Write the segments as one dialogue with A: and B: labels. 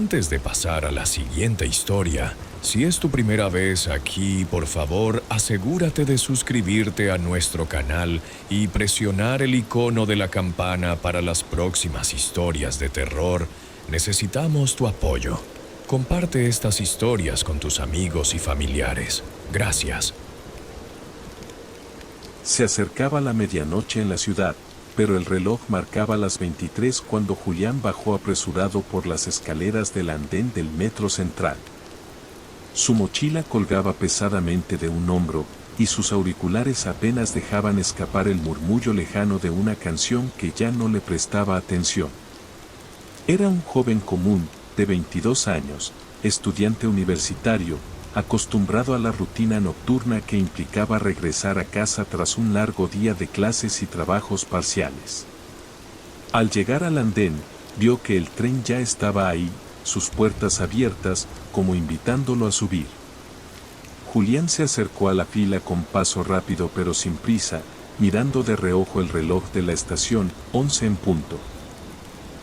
A: Antes de pasar a la siguiente historia, si es tu primera vez aquí, por favor, asegúrate de suscribirte a nuestro canal y presionar el icono de la campana para las próximas historias de terror. Necesitamos tu apoyo. Comparte estas historias con tus amigos y familiares. Gracias.
B: Se acercaba la medianoche en la ciudad, pero el reloj marcaba las 23 cuando Julián bajó apresurado por las escaleras del andén del metro central. Su mochila colgaba pesadamente de un hombro, y sus auriculares apenas dejaban escapar el murmullo lejano de una canción que ya no le prestaba atención. Era un joven común, de 22 años, estudiante universitario, acostumbrado a la rutina nocturna que implicaba regresar a casa tras un largo día de clases y trabajos parciales. Al llegar al andén, vio que el tren ya estaba ahí, sus puertas abiertas, como invitándolo a subir. Julián se acercó a la fila con paso rápido pero sin prisa, mirando de reojo el reloj de la estación, 11 en punto.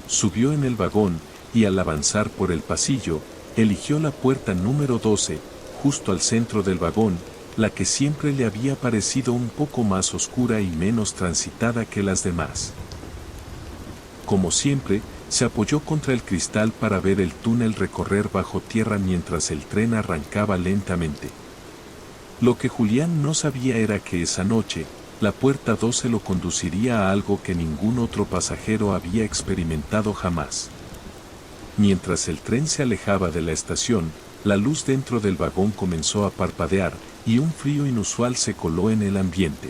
B: Subió en el vagón, y al avanzar por el pasillo, eligió la puerta número 12, justo al centro del vagón, la que siempre le había parecido un poco más oscura y menos transitada que las demás. Como siempre, se apoyó contra el cristal para ver el túnel recorrer bajo tierra mientras el tren arrancaba lentamente. Lo que Julián no sabía era que esa noche, la puerta 12 lo conduciría a algo que ningún otro pasajero había experimentado jamás. Mientras el tren se alejaba de la estación, la luz dentro del vagón comenzó a parpadear, y un frío inusual se coló en el ambiente.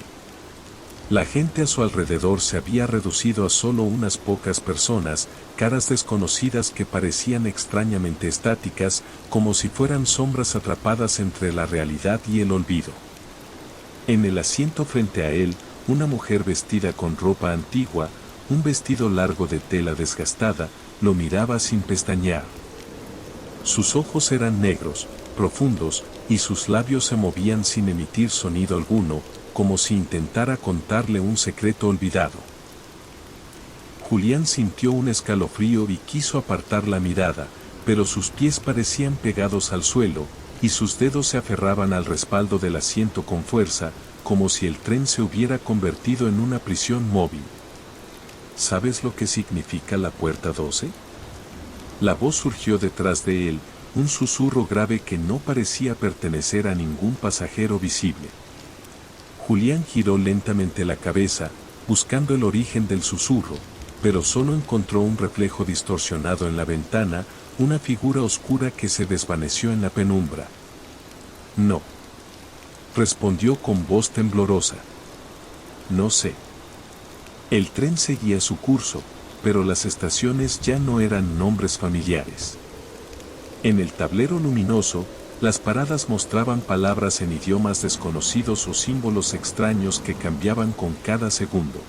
B: La gente a su alrededor se había reducido a solo unas pocas personas, caras desconocidas que parecían extrañamente estáticas, como si fueran sombras atrapadas entre la realidad y el olvido. En el asiento frente a él, una mujer vestida con ropa antigua, un vestido largo de tela desgastada, lo miraba sin pestañear. Sus ojos eran negros, profundos, y sus labios se movían sin emitir sonido alguno, como si intentara contarle un secreto olvidado. Julián sintió un escalofrío y quiso apartar la mirada, pero sus pies parecían pegados al suelo, y sus dedos se aferraban al respaldo del asiento con fuerza, como si el tren se hubiera convertido en una prisión móvil. ¿Sabes lo que significa la puerta 12? La voz surgió detrás de él, un susurro grave que no parecía pertenecer a ningún pasajero visible. Julián giró lentamente la cabeza, buscando el origen del susurro, pero solo encontró un reflejo distorsionado en la ventana, una figura oscura que se desvaneció en la penumbra. No, respondió con voz temblorosa. No sé. El tren seguía su curso, pero las estaciones ya no eran nombres familiares. En el tablero luminoso, las paradas mostraban palabras en idiomas desconocidos o símbolos extraños que cambiaban con cada segundo.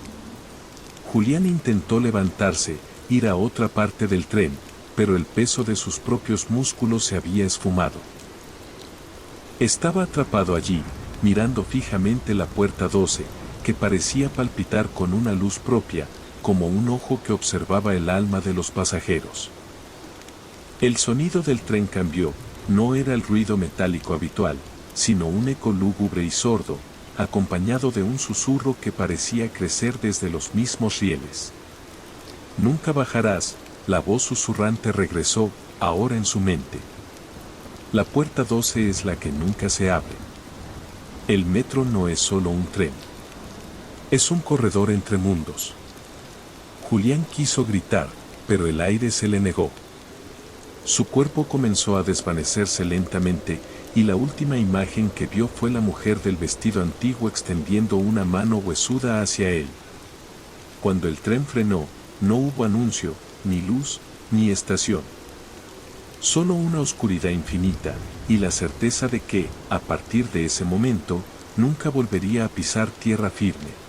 B: Julián intentó levantarse, ir a otra parte del tren, pero el peso de sus propios músculos se había esfumado. Estaba atrapado allí, mirando fijamente la puerta 12, que parecía palpitar con una luz propia, como un ojo que observaba el alma de los pasajeros. El sonido del tren cambió, no era el ruido metálico habitual, sino un eco lúgubre y sordo, acompañado de un susurro que parecía crecer desde los mismos rieles. Nunca bajarás, la voz susurrante regresó, ahora en su mente. La puerta 12 es la que nunca se abre. El metro no es solo un tren. Es un corredor entre mundos. Julián quiso gritar, pero el aire se le negó. Su cuerpo comenzó a desvanecerse lentamente, y la última imagen que vio fue la mujer del vestido antiguo extendiendo una mano huesuda hacia él. Cuando el tren frenó, no hubo anuncio, ni luz, ni estación. Solo una oscuridad infinita, y la certeza de que, a partir de ese momento, nunca volvería a pisar tierra firme.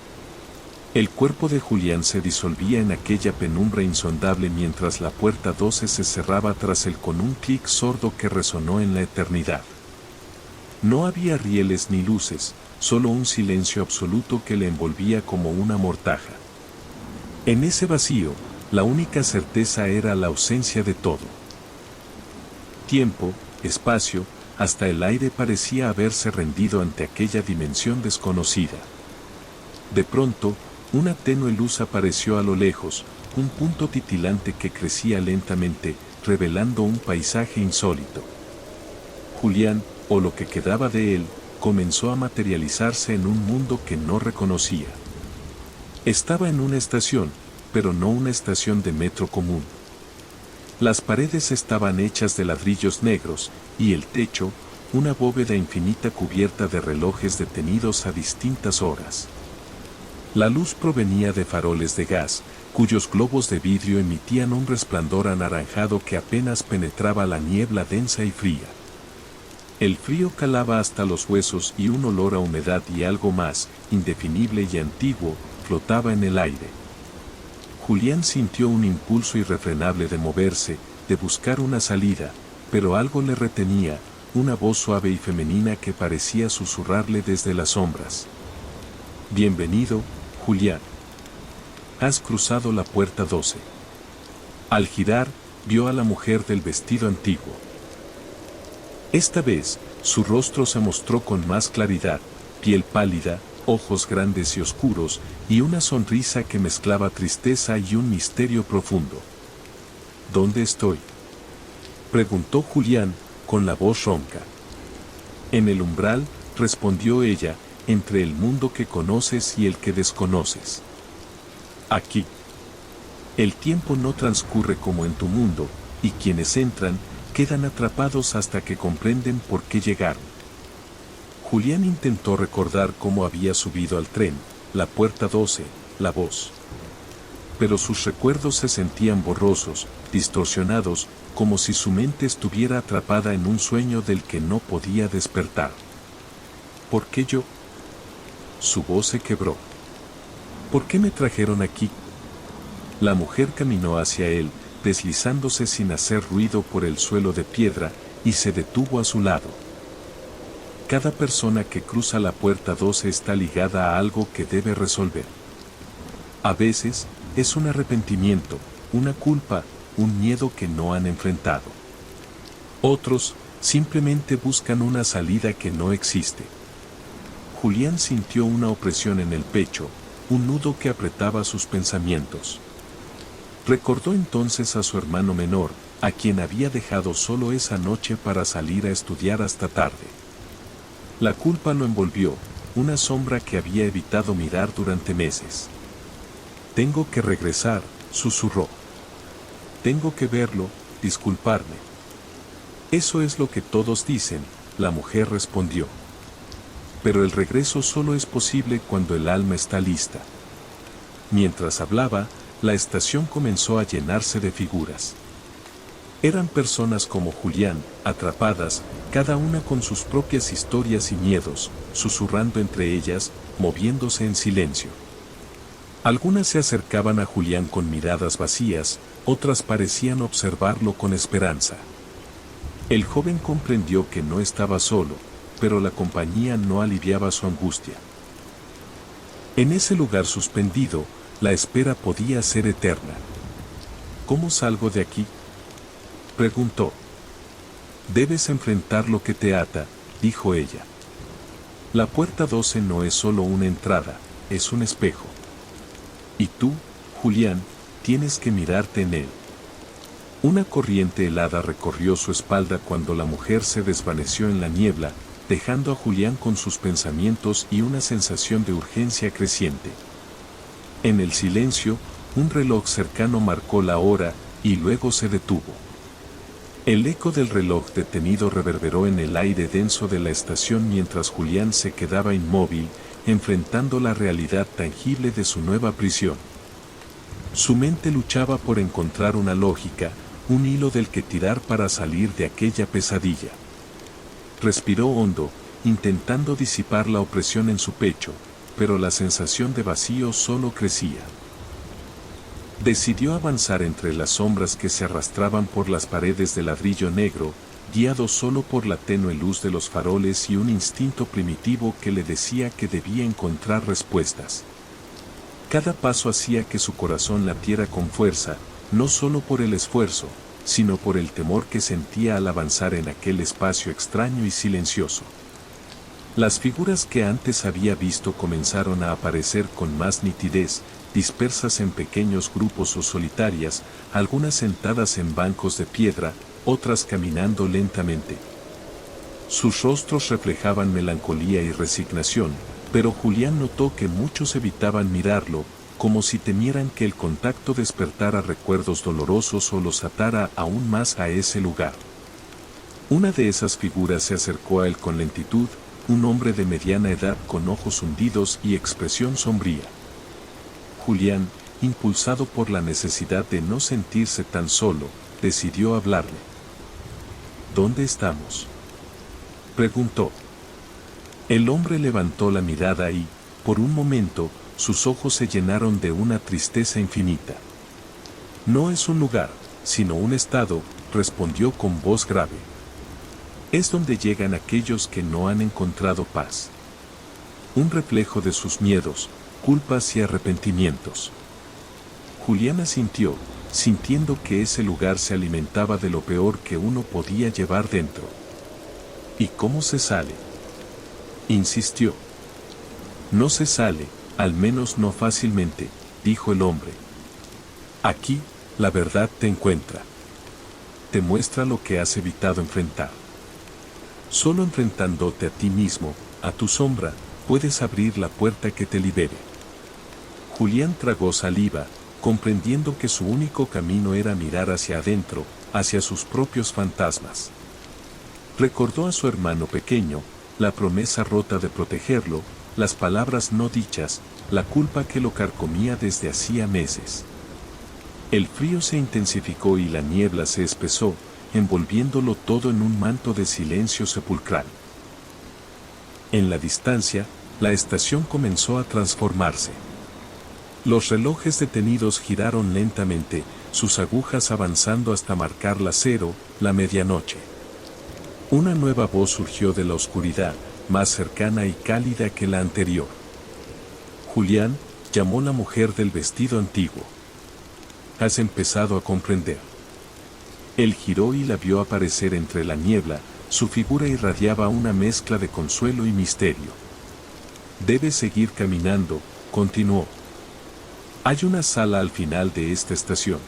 B: El cuerpo de Julián se disolvía en aquella penumbra insondable mientras la puerta 12 se cerraba tras él con un clic sordo que resonó en la eternidad. No había rieles ni luces, solo un silencio absoluto que le envolvía como una mortaja. En ese vacío, la única certeza era la ausencia de todo. Tiempo, espacio, hasta el aire parecía haberse rendido ante aquella dimensión desconocida. De pronto, una tenue luz apareció a lo lejos, un punto titilante que crecía lentamente, revelando un paisaje insólito. Julián, o lo que quedaba de él, comenzó a materializarse en un mundo que no reconocía. Estaba en una estación, pero no una estación de metro común. Las paredes estaban hechas de ladrillos negros, y el techo, una bóveda infinita cubierta de relojes detenidos a distintas horas. La luz provenía de faroles de gas, cuyos globos de vidrio emitían un resplandor anaranjado que apenas penetraba la niebla densa y fría. El frío calaba hasta los huesos y un olor a humedad y algo más, indefinible y antiguo, flotaba en el aire. Julián sintió un impulso irrefrenable de moverse, de buscar una salida, pero algo le retenía, una voz suave y femenina que parecía susurrarle desde las sombras. Bienvenido, Julián. Has cruzado la puerta 12. Al girar, vio a la mujer del vestido antiguo. Esta vez, su rostro se mostró con más claridad, piel pálida, ojos grandes y oscuros, y una sonrisa que mezclaba tristeza y un misterio profundo. ¿Dónde estoy?, preguntó Julián, con la voz ronca. En el umbral, respondió ella, entre el mundo que conoces y el que desconoces. Aquí. El tiempo no transcurre como en tu mundo, y quienes entran, quedan atrapados hasta que comprenden por qué llegaron. Julián intentó recordar cómo había subido al tren, la puerta 12, la voz. Pero sus recuerdos se sentían borrosos, distorsionados, como si su mente estuviera atrapada en un sueño del que no podía despertar. ¿Por qué yo? Su voz se quebró. ¿Por qué me trajeron aquí? La mujer caminó hacia él, deslizándose sin hacer ruido por el suelo de piedra, y se detuvo a su lado. Cada persona que cruza la puerta 12 está ligada a algo que debe resolver. A veces, es un arrepentimiento, una culpa, un miedo que no han enfrentado. Otros, simplemente buscan una salida que no existe. Julián sintió una opresión en el pecho, un nudo que apretaba sus pensamientos. Recordó entonces a su hermano menor, a quien había dejado solo esa noche para salir a estudiar hasta tarde. La culpa lo envolvió, una sombra que había evitado mirar durante meses. Tengo que regresar, susurró. Tengo que verlo, disculparme. Eso es lo que todos dicen, la mujer respondió. Pero el regreso solo es posible cuando el alma está lista. Mientras hablaba, la estación comenzó a llenarse de figuras. Eran personas como Julián, atrapadas, cada una con sus propias historias y miedos, susurrando entre ellas, moviéndose en silencio. Algunas se acercaban a Julián con miradas vacías, otras parecían observarlo con esperanza. El joven comprendió que no estaba solo, pero la compañía no aliviaba su angustia. En ese lugar suspendido, la espera podía ser eterna. ¿Cómo salgo de aquí?, preguntó. Debes enfrentar lo que te ata, dijo ella. La puerta 12 no es solo una entrada, es un espejo. Y tú, Julián, tienes que mirarte en él. Una corriente helada recorrió su espalda cuando la mujer se desvaneció en la niebla, dejando a Julián con sus pensamientos y una sensación de urgencia creciente. En el silencio, un reloj cercano marcó la hora, y luego se detuvo. El eco del reloj detenido reverberó en el aire denso de la estación mientras Julián se quedaba inmóvil, enfrentando la realidad tangible de su nueva prisión. Su mente luchaba por encontrar una lógica, un hilo del que tirar para salir de aquella pesadilla. Respiró hondo, intentando disipar la opresión en su pecho, pero la sensación de vacío solo crecía. Decidió avanzar entre las sombras que se arrastraban por las paredes de ladrillo negro, guiado solo por la tenue luz de los faroles y un instinto primitivo que le decía que debía encontrar respuestas. Cada paso hacía que su corazón latiera con fuerza, no solo por el esfuerzo, sino por el temor que sentía al avanzar en aquel espacio extraño y silencioso. Las figuras que antes había visto comenzaron a aparecer con más nitidez, dispersas en pequeños grupos o solitarias, algunas sentadas en bancos de piedra, otras caminando lentamente. Sus rostros reflejaban melancolía y resignación, pero Julián notó que muchos evitaban mirarlo, como si temieran que el contacto despertara recuerdos dolorosos o los atara aún más a ese lugar. Una de esas figuras se acercó a él con lentitud, un hombre de mediana edad con ojos hundidos y expresión sombría. Julián, impulsado por la necesidad de no sentirse tan solo, decidió hablarle. ¿Dónde estamos?, preguntó. El hombre levantó la mirada y, por un momento, sus ojos se llenaron de una tristeza infinita. No es un lugar, sino un estado, respondió con voz grave. Es donde llegan aquellos que no han encontrado paz. Un reflejo de sus miedos, culpas y arrepentimientos. Julián asintió, sintiendo que ese lugar se alimentaba de lo peor que uno podía llevar dentro. ¿Y cómo se sale?, insistió. No se sale, al menos no fácilmente, dijo el hombre. Aquí, la verdad te encuentra. Te muestra lo que has evitado enfrentar. Solo enfrentándote a ti mismo, a tu sombra, puedes abrir la puerta que te libere. Julián tragó saliva, comprendiendo que su único camino era mirar hacia adentro, hacia sus propios fantasmas. Recordó a su hermano pequeño, la promesa rota de protegerlo, las palabras no dichas, la culpa que lo carcomía desde hacía meses. El frío se intensificó y la niebla se espesó, envolviéndolo todo en un manto de silencio sepulcral. En la distancia, la estación comenzó a transformarse. Los relojes detenidos giraron lentamente, sus agujas avanzando hasta marcar la 0, la medianoche. Una nueva voz surgió de la oscuridad, más cercana y cálida que la anterior. Julián, llamó la mujer del vestido antiguo. Has empezado a comprender. Él giró y la vio aparecer entre la niebla, su figura irradiaba una mezcla de consuelo y misterio. Debes seguir caminando, continuó. Hay una sala al final de esta estación.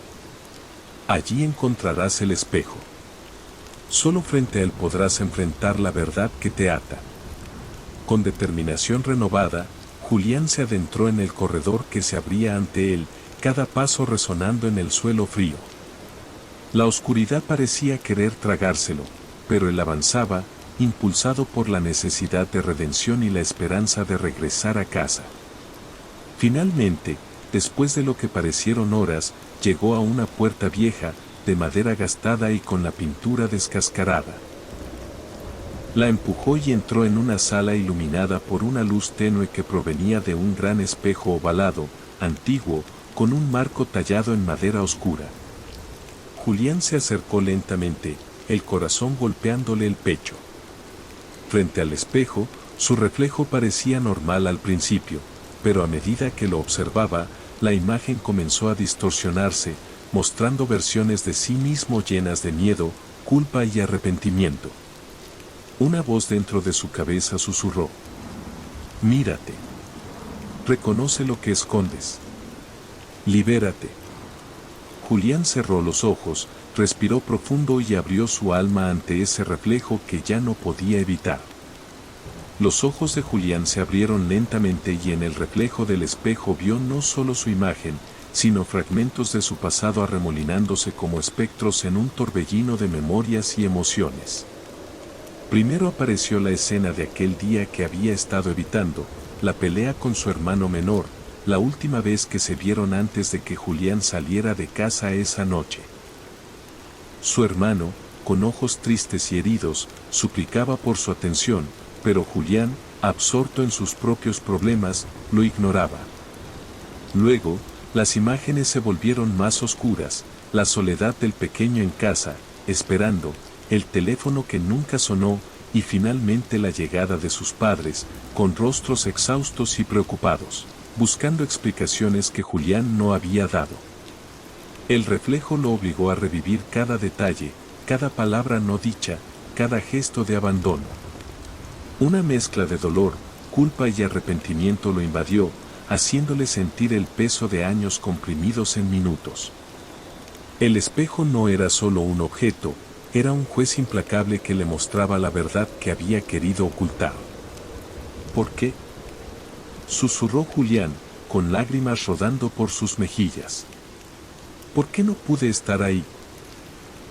B: Allí encontrarás el espejo. Solo frente a él podrás enfrentar la verdad que te ata. Con determinación renovada, Julián se adentró en el corredor que se abría ante él, cada paso resonando en el suelo frío. La oscuridad parecía querer tragárselo, pero él avanzaba, impulsado por la necesidad de redención y la esperanza de regresar a casa. Finalmente, después de lo que parecieron horas, llegó a una puerta vieja, de madera gastada y con la pintura descascarada. La empujó y entró en una sala iluminada por una luz tenue que provenía de un gran espejo ovalado, antiguo, con un marco tallado en madera oscura. Julián se acercó lentamente, el corazón golpeándole el pecho. Frente al espejo, su reflejo parecía normal al principio, pero a medida que lo observaba, la imagen comenzó a distorsionarse, mostrando versiones de sí mismo llenas de miedo, culpa y arrepentimiento. Una voz dentro de su cabeza susurró. Mírate. Reconoce lo que escondes. Libérate. Julián cerró los ojos, respiró profundo y abrió su alma ante ese reflejo que ya no podía evitar. Los ojos de Julián se abrieron lentamente y en el reflejo del espejo vio no solo su imagen, sino fragmentos de su pasado arremolinándose como espectros en un torbellino de memorias y emociones. Primero apareció la escena de aquel día que había estado evitando, la pelea con su hermano menor, la última vez que se vieron antes de que Julián saliera de casa esa noche. Su hermano, con ojos tristes y heridos, suplicaba por su atención, pero Julián, absorto en sus propios problemas, lo ignoraba. Luego, las imágenes se volvieron más oscuras, la soledad del pequeño en casa, esperando, el teléfono que nunca sonó, y finalmente la llegada de sus padres, con rostros exhaustos y preocupados, buscando explicaciones que Julián no había dado. El reflejo lo obligó a revivir cada detalle, cada palabra no dicha, cada gesto de abandono. Una mezcla de dolor, culpa y arrepentimiento lo invadió, haciéndole sentir el peso de años comprimidos en minutos. El espejo no era solo un objeto, era un juez implacable que le mostraba la verdad que había querido ocultar. ¿Por qué?, susurró Julián, con lágrimas rodando por sus mejillas. ¿Por qué no pude estar ahí?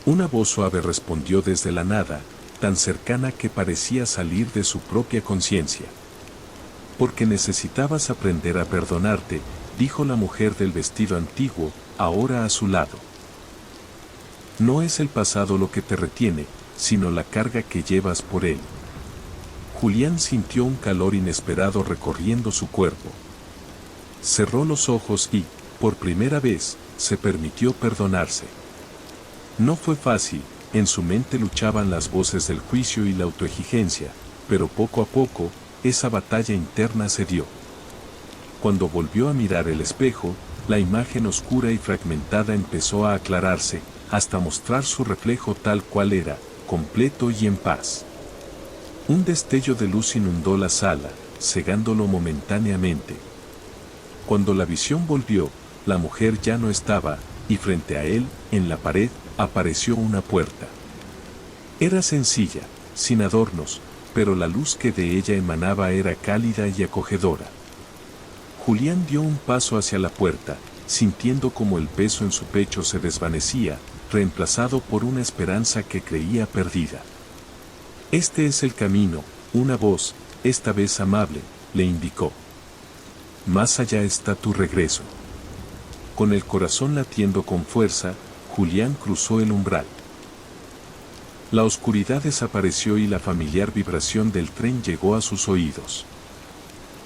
B: Una voz suave respondió desde la nada, tan cercana que parecía salir de su propia conciencia. Porque necesitabas aprender a perdonarte, dijo la mujer del vestido antiguo, ahora a su lado. No es el pasado lo que te retiene, sino la carga que llevas por él. Julián sintió un calor inesperado recorriendo su cuerpo. Cerró los ojos y, por primera vez, se permitió perdonarse. No fue fácil, en su mente luchaban las voces del juicio y la autoexigencia, pero poco a poco, esa batalla interna cedió. Cuando volvió a mirar el espejo, la imagen oscura y fragmentada empezó a aclararse, hasta mostrar su reflejo tal cual era, completo y en paz. Un destello de luz inundó la sala, cegándolo momentáneamente. Cuando la visión volvió, la mujer ya no estaba, y frente a él, en la pared, apareció una puerta. Era sencilla, sin adornos, pero la luz que de ella emanaba era cálida y acogedora. Julián dio un paso hacia la puerta, sintiendo como el peso en su pecho se desvanecía, reemplazado por una esperanza que creía perdida. Este es el camino, una voz, esta vez amable, le indicó. Más allá está tu regreso. Con el corazón latiendo con fuerza, Julián cruzó el umbral. La oscuridad desapareció y la familiar vibración del tren llegó a sus oídos.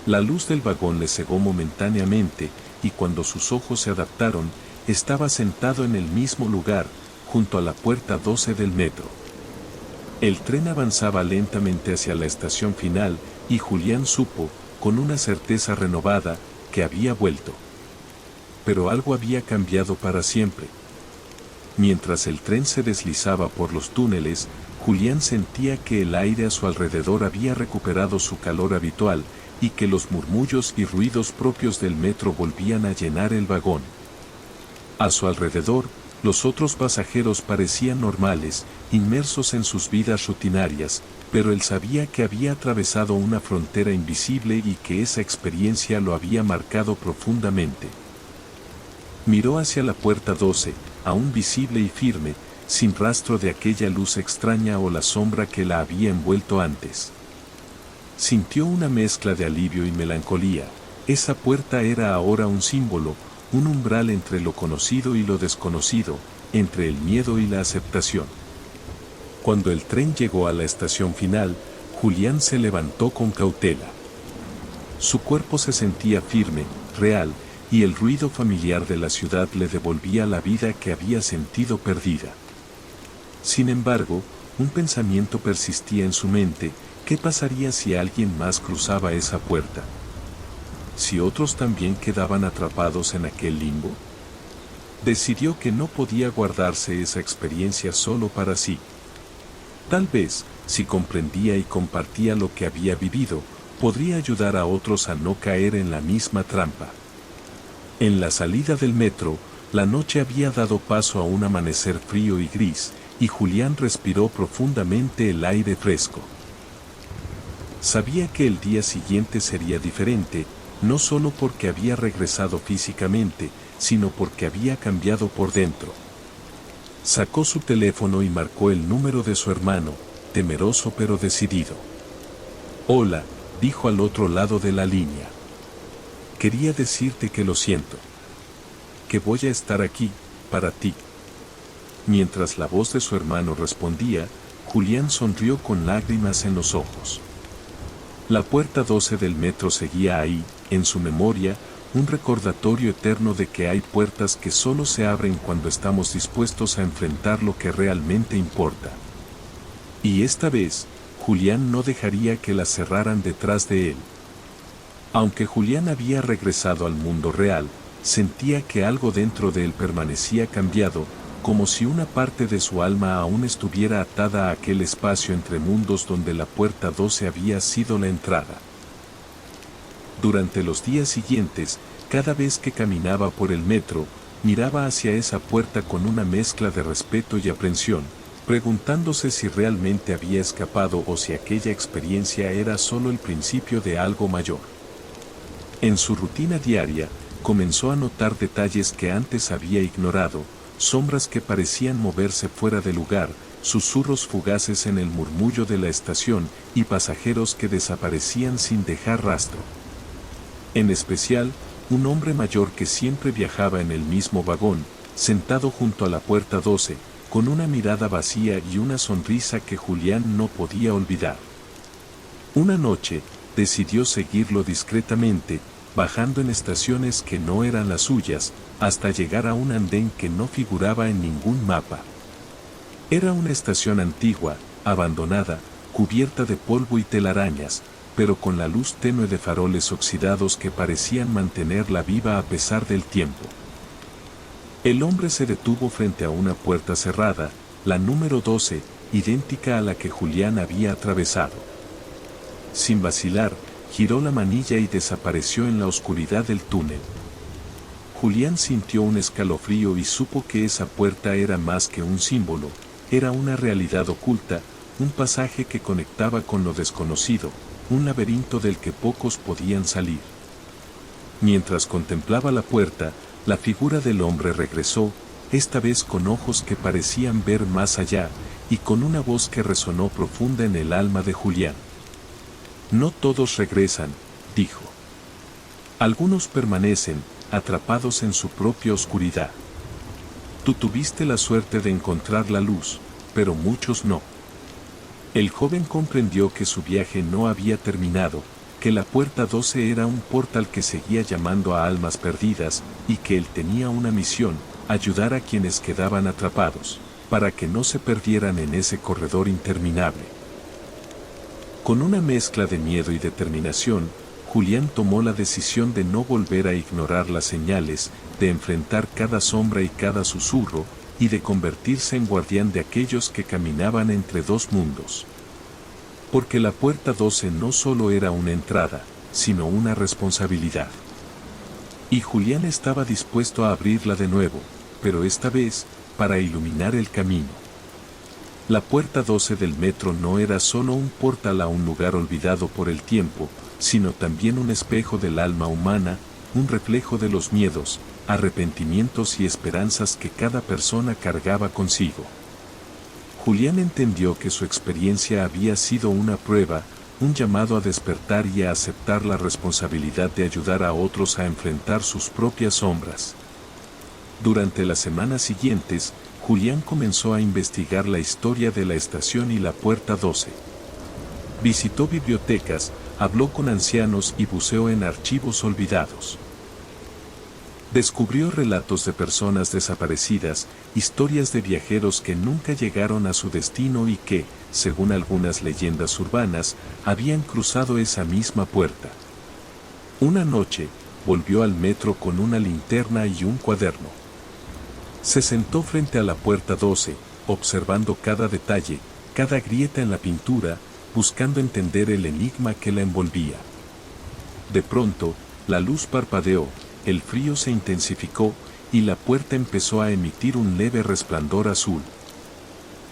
B: La luz del vagón le cegó momentáneamente, y cuando sus ojos se adaptaron, estaba sentado en el mismo lugar, junto a la puerta 12 del metro. El tren avanzaba lentamente hacia la estación final, y Julián supo, con una certeza renovada, que había vuelto. Pero algo había cambiado para siempre. Mientras el tren se deslizaba por los túneles, Julián sentía que el aire a su alrededor había recuperado su calor habitual, y que los murmullos y ruidos propios del metro volvían a llenar el vagón. A su alrededor, los otros pasajeros parecían normales, inmersos en sus vidas rutinarias, pero él sabía que había atravesado una frontera invisible y que esa experiencia lo había marcado profundamente. Miró hacia la puerta 12, aún visible y firme, sin rastro de aquella luz extraña o la sombra que la había envuelto antes. Sintió una mezcla de alivio y melancolía. Esa puerta era ahora un símbolo, un umbral entre lo conocido y lo desconocido, entre el miedo y la aceptación. Cuando el tren llegó a la estación final, Julián se levantó con cautela. Su cuerpo se sentía firme, real, y el ruido familiar de la ciudad le devolvía la vida que había sentido perdida. Sin embargo, un pensamiento persistía en su mente: ¿qué pasaría si alguien más cruzaba esa puerta? ¿Si otros también quedaban atrapados en aquel limbo? Decidió que no podía guardarse esa experiencia solo para sí. Tal vez, si comprendía y compartía lo que había vivido, podría ayudar a otros a no caer en la misma trampa. En la salida del metro, la noche había dado paso a un amanecer frío y gris, y Julián respiró profundamente el aire fresco. Sabía que el día siguiente sería diferente, no solo porque había regresado físicamente, sino porque había cambiado por dentro. Sacó su teléfono y marcó el número de su hermano, temeroso pero decidido. «Hola», dijo al otro lado de la línea. «Quería decirte que lo siento. Que voy a estar aquí, para ti». Mientras la voz de su hermano respondía, Julián sonrió con lágrimas en los ojos. La puerta 12 del metro seguía ahí, en su memoria, un recordatorio eterno de que hay puertas que solo se abren cuando estamos dispuestos a enfrentar lo que realmente importa. Y esta vez, Julián no dejaría que las cerraran detrás de él. Aunque Julián había regresado al mundo real, sentía que algo dentro de él permanecía cambiado, como si una parte de su alma aún estuviera atada a aquel espacio entre mundos donde la puerta 12 había sido la entrada. Durante los días siguientes, cada vez que caminaba por el metro, miraba hacia esa puerta con una mezcla de respeto y aprensión, preguntándose si realmente había escapado o si aquella experiencia era solo el principio de algo mayor. En su rutina diaria, comenzó a notar detalles que antes había ignorado, sombras que parecían moverse fuera de lugar, susurros fugaces en el murmullo de la estación y pasajeros que desaparecían sin dejar rastro. En especial, un hombre mayor que siempre viajaba en el mismo vagón, sentado junto a la puerta 12, con una mirada vacía y una sonrisa que Julián no podía olvidar. Una noche, decidió seguirlo discretamente, bajando en estaciones que no eran las suyas, hasta llegar a un andén que no figuraba en ningún mapa. Era una estación antigua, abandonada, cubierta de polvo y telarañas, pero con la luz tenue de faroles oxidados que parecían mantenerla viva a pesar del tiempo. El hombre se detuvo frente a una puerta cerrada, la número 12, idéntica a la que Julián había atravesado. Sin vacilar, giró la manilla y desapareció en la oscuridad del túnel. Julián sintió un escalofrío y supo que esa puerta era más que un símbolo, era una realidad oculta, un pasaje que conectaba con lo desconocido, un laberinto del que pocos podían salir. Mientras contemplaba la puerta, la figura del hombre regresó, esta vez con ojos que parecían ver más allá, y con una voz que resonó profunda en el alma de Julián. No todos regresan, dijo. Algunos permanecen, atrapados en su propia oscuridad. Tú tuviste la suerte de encontrar la luz, pero muchos no. El joven comprendió que su viaje no había terminado, que la puerta 12 era un portal que seguía llamando a almas perdidas, y que él tenía una misión, ayudar a quienes quedaban atrapados, para que no se perdieran en ese corredor interminable. Con una mezcla de miedo y determinación, Julián tomó la decisión de no volver a ignorar las señales, de enfrentar cada sombra y cada susurro, y de convertirse en guardián de aquellos que caminaban entre dos mundos. Porque la puerta 12 no solo era una entrada, sino una responsabilidad. Y Julián estaba dispuesto a abrirla de nuevo, pero esta vez, para iluminar el camino. La puerta 12 del metro no era solo un portal a un lugar olvidado por el tiempo, sino también un espejo del alma humana, un reflejo de los miedos, arrepentimientos y esperanzas que cada persona cargaba consigo. Julián entendió que su experiencia había sido una prueba, un llamado a despertar y a aceptar la responsabilidad de ayudar a otros a enfrentar sus propias sombras. Durante las semanas siguientes, Julián comenzó a investigar la historia de la estación y la puerta 12. Visitó bibliotecas, habló con ancianos y buceó en archivos olvidados. Descubrió relatos de personas desaparecidas, historias de viajeros que nunca llegaron a su destino y que, según algunas leyendas urbanas, habían cruzado esa misma puerta. Una noche, volvió al metro con una linterna y un cuaderno. Se sentó frente a la puerta 12, observando cada detalle, cada grieta en la pintura, buscando entender el enigma que la envolvía. De pronto, la luz parpadeó, el frío se intensificó, y la puerta empezó a emitir un leve resplandor azul.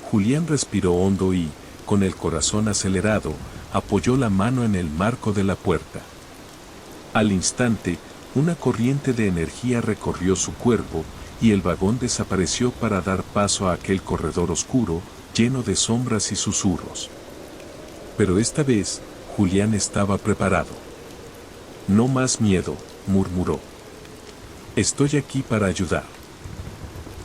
B: Julián respiró hondo y, con el corazón acelerado, apoyó la mano en el marco de la puerta. Al instante, una corriente de energía recorrió su cuerpo, y el vagón desapareció para dar paso a aquel corredor oscuro, lleno de sombras y susurros. Pero esta vez, Julián estaba preparado. No más miedo, murmuró. Estoy aquí para ayudar.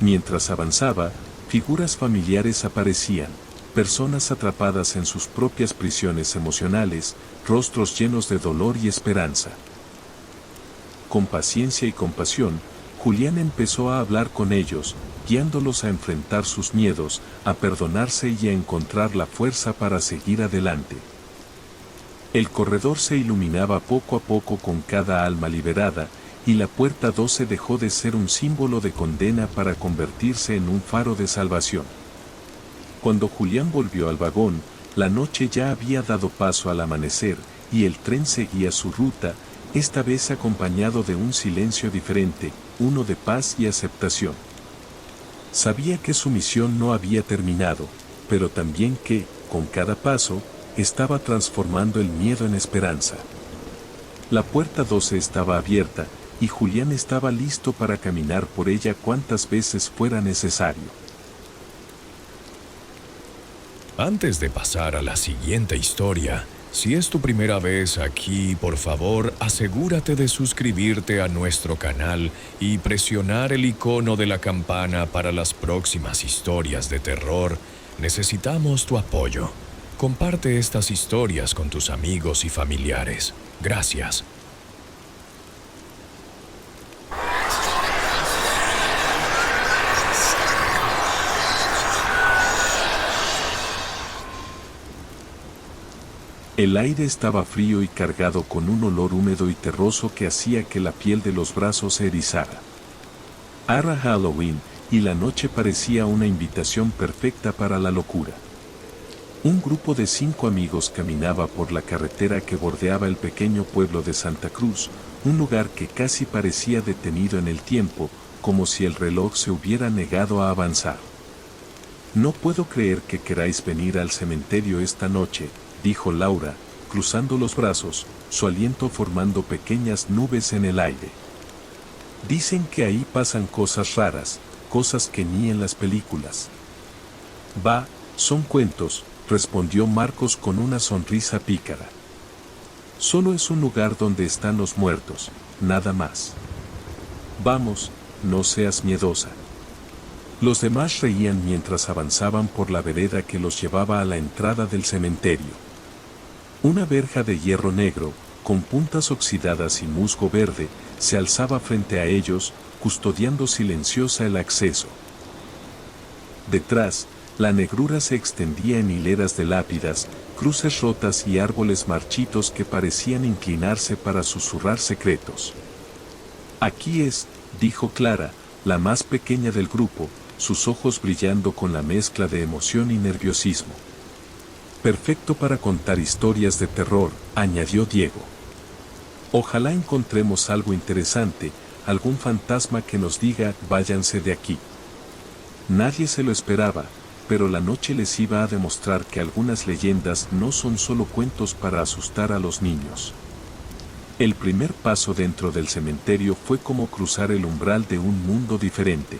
B: Mientras avanzaba, figuras familiares aparecían, personas atrapadas en sus propias prisiones emocionales, rostros llenos de dolor y esperanza. Con paciencia y compasión, Julián empezó a hablar con ellos, guiándolos a enfrentar sus miedos, a perdonarse y a encontrar la fuerza para seguir adelante. El corredor se iluminaba poco a poco con cada alma liberada, y la puerta 12 dejó de ser un símbolo de condena para convertirse en un faro de salvación. Cuando Julián volvió al vagón, la noche ya había dado paso al amanecer, y el tren seguía su ruta, esta vez acompañado de un silencio diferente, uno de paz y aceptación. Sabía que su misión no había terminado, pero también que, con cada paso, estaba transformando el miedo en esperanza. La puerta 12 estaba abierta, y Julián estaba listo para caminar por ella cuantas veces fuera necesario.
A: Antes de pasar a la siguiente historia, si es tu primera vez aquí, por favor, asegúrate de suscribirte a nuestro canal y presionar el icono de la campana para las próximas historias de terror. Necesitamos tu apoyo. Comparte estas historias con tus amigos y familiares. Gracias.
B: El aire estaba frío y cargado con un olor húmedo y terroso que hacía que la piel de los brazos se erizara. Era Halloween, y la noche parecía una invitación perfecta para la locura. Un grupo de 5 amigos caminaba por la carretera que bordeaba el pequeño pueblo de Santa Cruz, un lugar que casi parecía detenido en el tiempo, como si el reloj se hubiera negado a avanzar. «No puedo creer que queráis venir al cementerio esta noche», dijo Laura, cruzando los brazos, su aliento formando pequeñas nubes en el aire. «Dicen que ahí pasan cosas raras, cosas que ni en las películas». «Va, son cuentos», respondió Marcos con una sonrisa pícara. «Solo es un lugar donde están los muertos, nada más. Vamos, no seas miedosa». Los demás reían mientras avanzaban por la vereda que los llevaba a la entrada del cementerio. Una verja de hierro negro, con puntas oxidadas y musgo verde, se alzaba frente a ellos, custodiando silenciosa el acceso. Detrás, la negrura se extendía en hileras de lápidas, cruces rotas y árboles marchitos que parecían inclinarse para susurrar secretos. «Aquí es», dijo Clara, la más pequeña del grupo, sus ojos brillando con la mezcla de emoción y nerviosismo. «Perfecto para contar historias de terror», añadió Diego. «Ojalá encontremos algo interesante, algún fantasma que nos diga, váyanse de aquí». Nadie se lo esperaba, pero la noche les iba a demostrar que algunas leyendas no son solo cuentos para asustar a los niños. El primer paso dentro del cementerio fue como cruzar el umbral de un mundo diferente.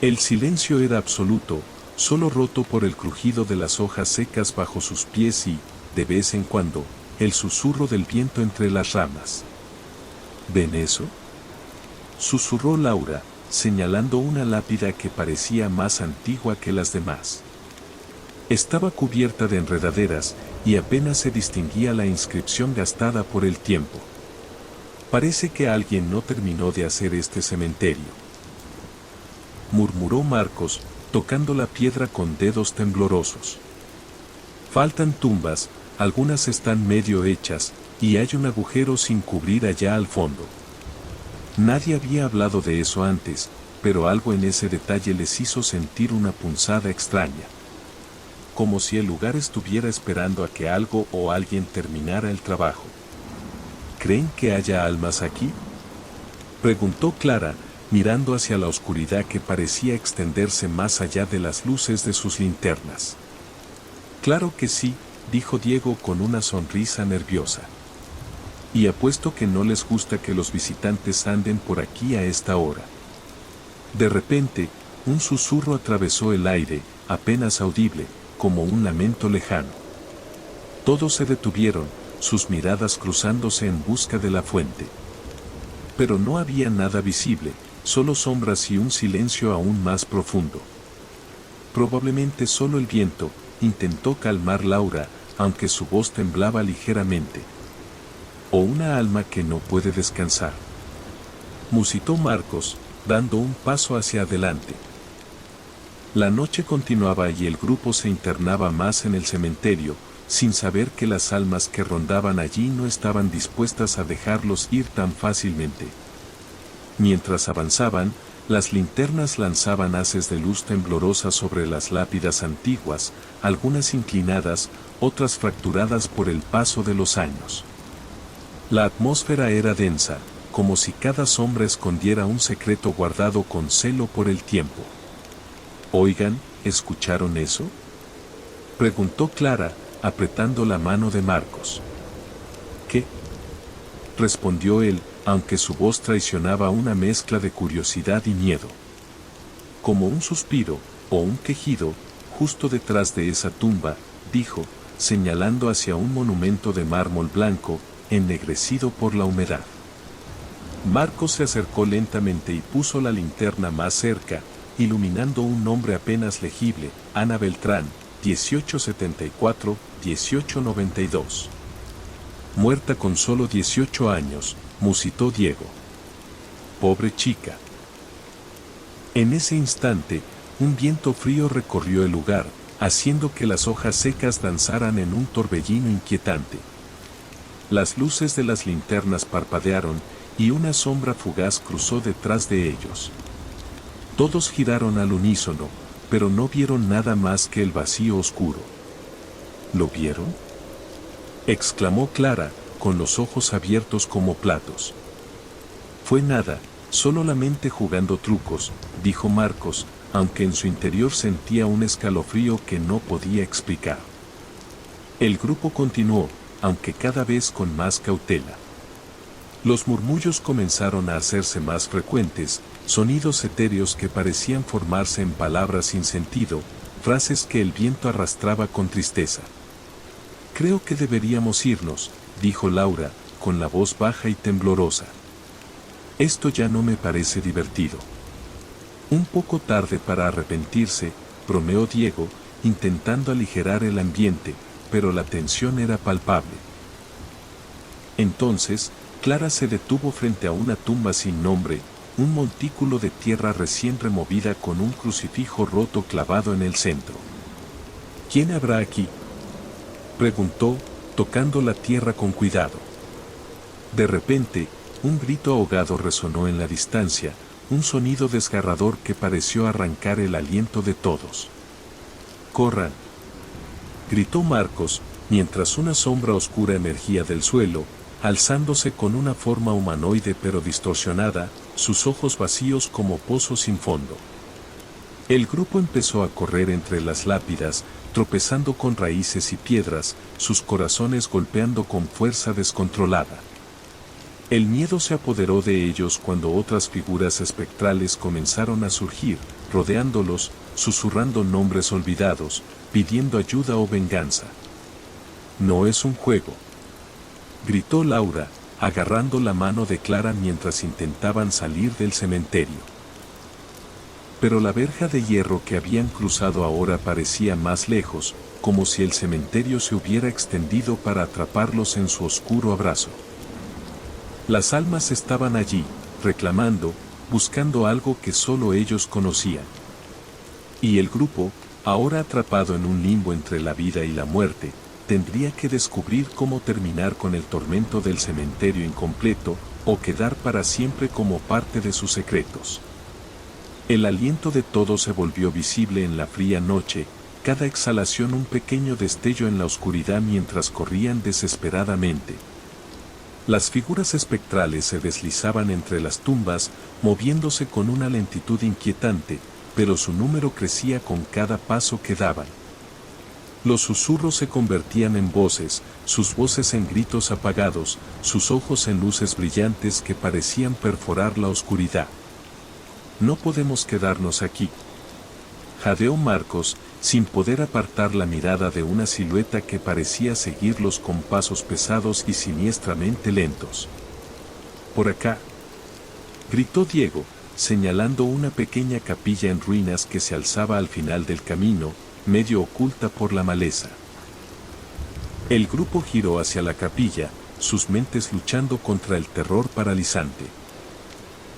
B: El silencio era absoluto, solo roto por el crujido de las hojas secas bajo sus pies y, de vez en cuando, el susurro del viento entre las ramas. «¿Ven eso?», susurró Laura, señalando una lápida que parecía más antigua que las demás. Estaba cubierta de enredaderas, y apenas se distinguía la inscripción gastada por el tiempo. «Parece que alguien no terminó de hacer este cementerio», murmuró Marcos, tocando la piedra con dedos temblorosos. «Faltan tumbas, algunas están medio hechas, y hay un agujero sin cubrir allá al fondo». Nadie había hablado de eso antes, pero algo en ese detalle les hizo sentir una punzada extraña. Como si el lugar estuviera esperando a que algo o alguien terminara el trabajo. «¿Creen que haya almas aquí?», preguntó Clara, mirando hacia la oscuridad que parecía extenderse más allá de las luces de sus linternas. «Claro que sí», dijo Diego con una sonrisa nerviosa. «Y apuesto que no les gusta que los visitantes anden por aquí a esta hora». De repente, un susurro atravesó el aire, apenas audible, como un lamento lejano. Todos se detuvieron, sus miradas cruzándose en busca de la fuente. Pero no había nada visible, solo sombras y un silencio aún más profundo. Probablemente solo el viento, intentó calmar Laura, aunque su voz temblaba ligeramente. «O una alma que no puede descansar», musitó Marcos, dando un paso hacia adelante. La noche continuaba y el grupo se internaba más en el cementerio, sin saber que las almas que rondaban allí no estaban dispuestas a dejarlos ir tan fácilmente. Mientras avanzaban, las linternas lanzaban haces de luz temblorosa sobre las lápidas antiguas, algunas inclinadas, otras fracturadas por el paso de los años. La atmósfera era densa, como si cada sombra escondiera un secreto guardado con celo por el tiempo. «Oigan, ¿escucharon eso?», preguntó Clara, apretando la mano de Marcos. «¿Qué?», respondió él, aunque su voz traicionaba una mezcla de curiosidad y miedo. «Como un suspiro, o un quejido, justo detrás de esa tumba», dijo, señalando hacia un monumento de mármol blanco, ennegrecido por la humedad. Marcos se acercó lentamente y puso la linterna más cerca, iluminando un nombre apenas legible: Ana Beltrán, 1874-1892. «Muerta con solo 18 años», musitó Diego. «Pobre chica». En ese instante, un viento frío recorrió el lugar, haciendo que las hojas secas danzaran en un torbellino inquietante. Las luces de las linternas parpadearon, y una sombra fugaz cruzó detrás de ellos. Todos giraron al unísono, pero no vieron nada más que el vacío oscuro. «¿Lo vieron?», exclamó Clara, con los ojos abiertos como platos. «Fue nada, solo la mente jugando trucos», dijo Marcos, aunque en su interior sentía un escalofrío que no podía explicar. El grupo continuó, aunque cada vez con más cautela. Los murmullos comenzaron a hacerse más frecuentes, sonidos etéreos que parecían formarse en palabras sin sentido, frases que el viento arrastraba con tristeza. «Creo que deberíamos irnos», dijo Laura, con la voz baja y temblorosa. «Esto ya no me parece divertido». «Un poco tarde para arrepentirse», bromeó Diego, intentando aligerar el ambiente, pero la tensión era palpable. Entonces, Clara se detuvo frente a una tumba sin nombre, un montículo de tierra recién removida con un crucifijo roto clavado en el centro. «¿Quién habrá aquí?», preguntó, tocando la tierra con cuidado. De repente, un grito ahogado resonó en la distancia, un sonido desgarrador que pareció arrancar el aliento de todos. «¡Corran!», gritó Marcos, mientras una sombra oscura emergía del suelo, alzándose con una forma humanoide pero distorsionada, sus ojos vacíos como pozos sin fondo. El grupo empezó a correr entre las lápidas, tropezando con raíces y piedras, sus corazones golpeando con fuerza descontrolada. El miedo se apoderó de ellos cuando otras figuras espectrales comenzaron a surgir, rodeándolos, susurrando nombres olvidados, pidiendo ayuda o venganza. «No es un juego», gritó Laura, agarrando la mano de Clara mientras intentaban salir del cementerio. Pero la verja de hierro que habían cruzado ahora parecía más lejos, como si el cementerio se hubiera extendido para atraparlos en su oscuro abrazo. Las almas estaban allí, reclamando, buscando algo que solo ellos conocían. Y el grupo, ahora atrapado en un limbo entre la vida y la muerte, tendría que descubrir cómo terminar con el tormento del cementerio incompleto, o quedar para siempre como parte de sus secretos. El aliento de todos se volvió visible en la fría noche, cada exhalación un pequeño destello en la oscuridad mientras corrían desesperadamente. Las figuras espectrales se deslizaban entre las tumbas, moviéndose con una lentitud inquietante, pero su número crecía con cada paso que daban. Los susurros se convertían en voces, sus voces en gritos apagados, sus ojos en luces brillantes que parecían perforar la oscuridad. «No podemos quedarnos aquí», jadeó Marcos, sin poder apartar la mirada de una silueta que parecía seguirlos con pasos pesados y siniestramente lentos. «Por acá», gritó Diego, señalando una pequeña capilla en ruinas que se alzaba al final del camino, medio oculta por la maleza. El grupo giró hacia la capilla, sus mentes luchando contra el terror paralizante.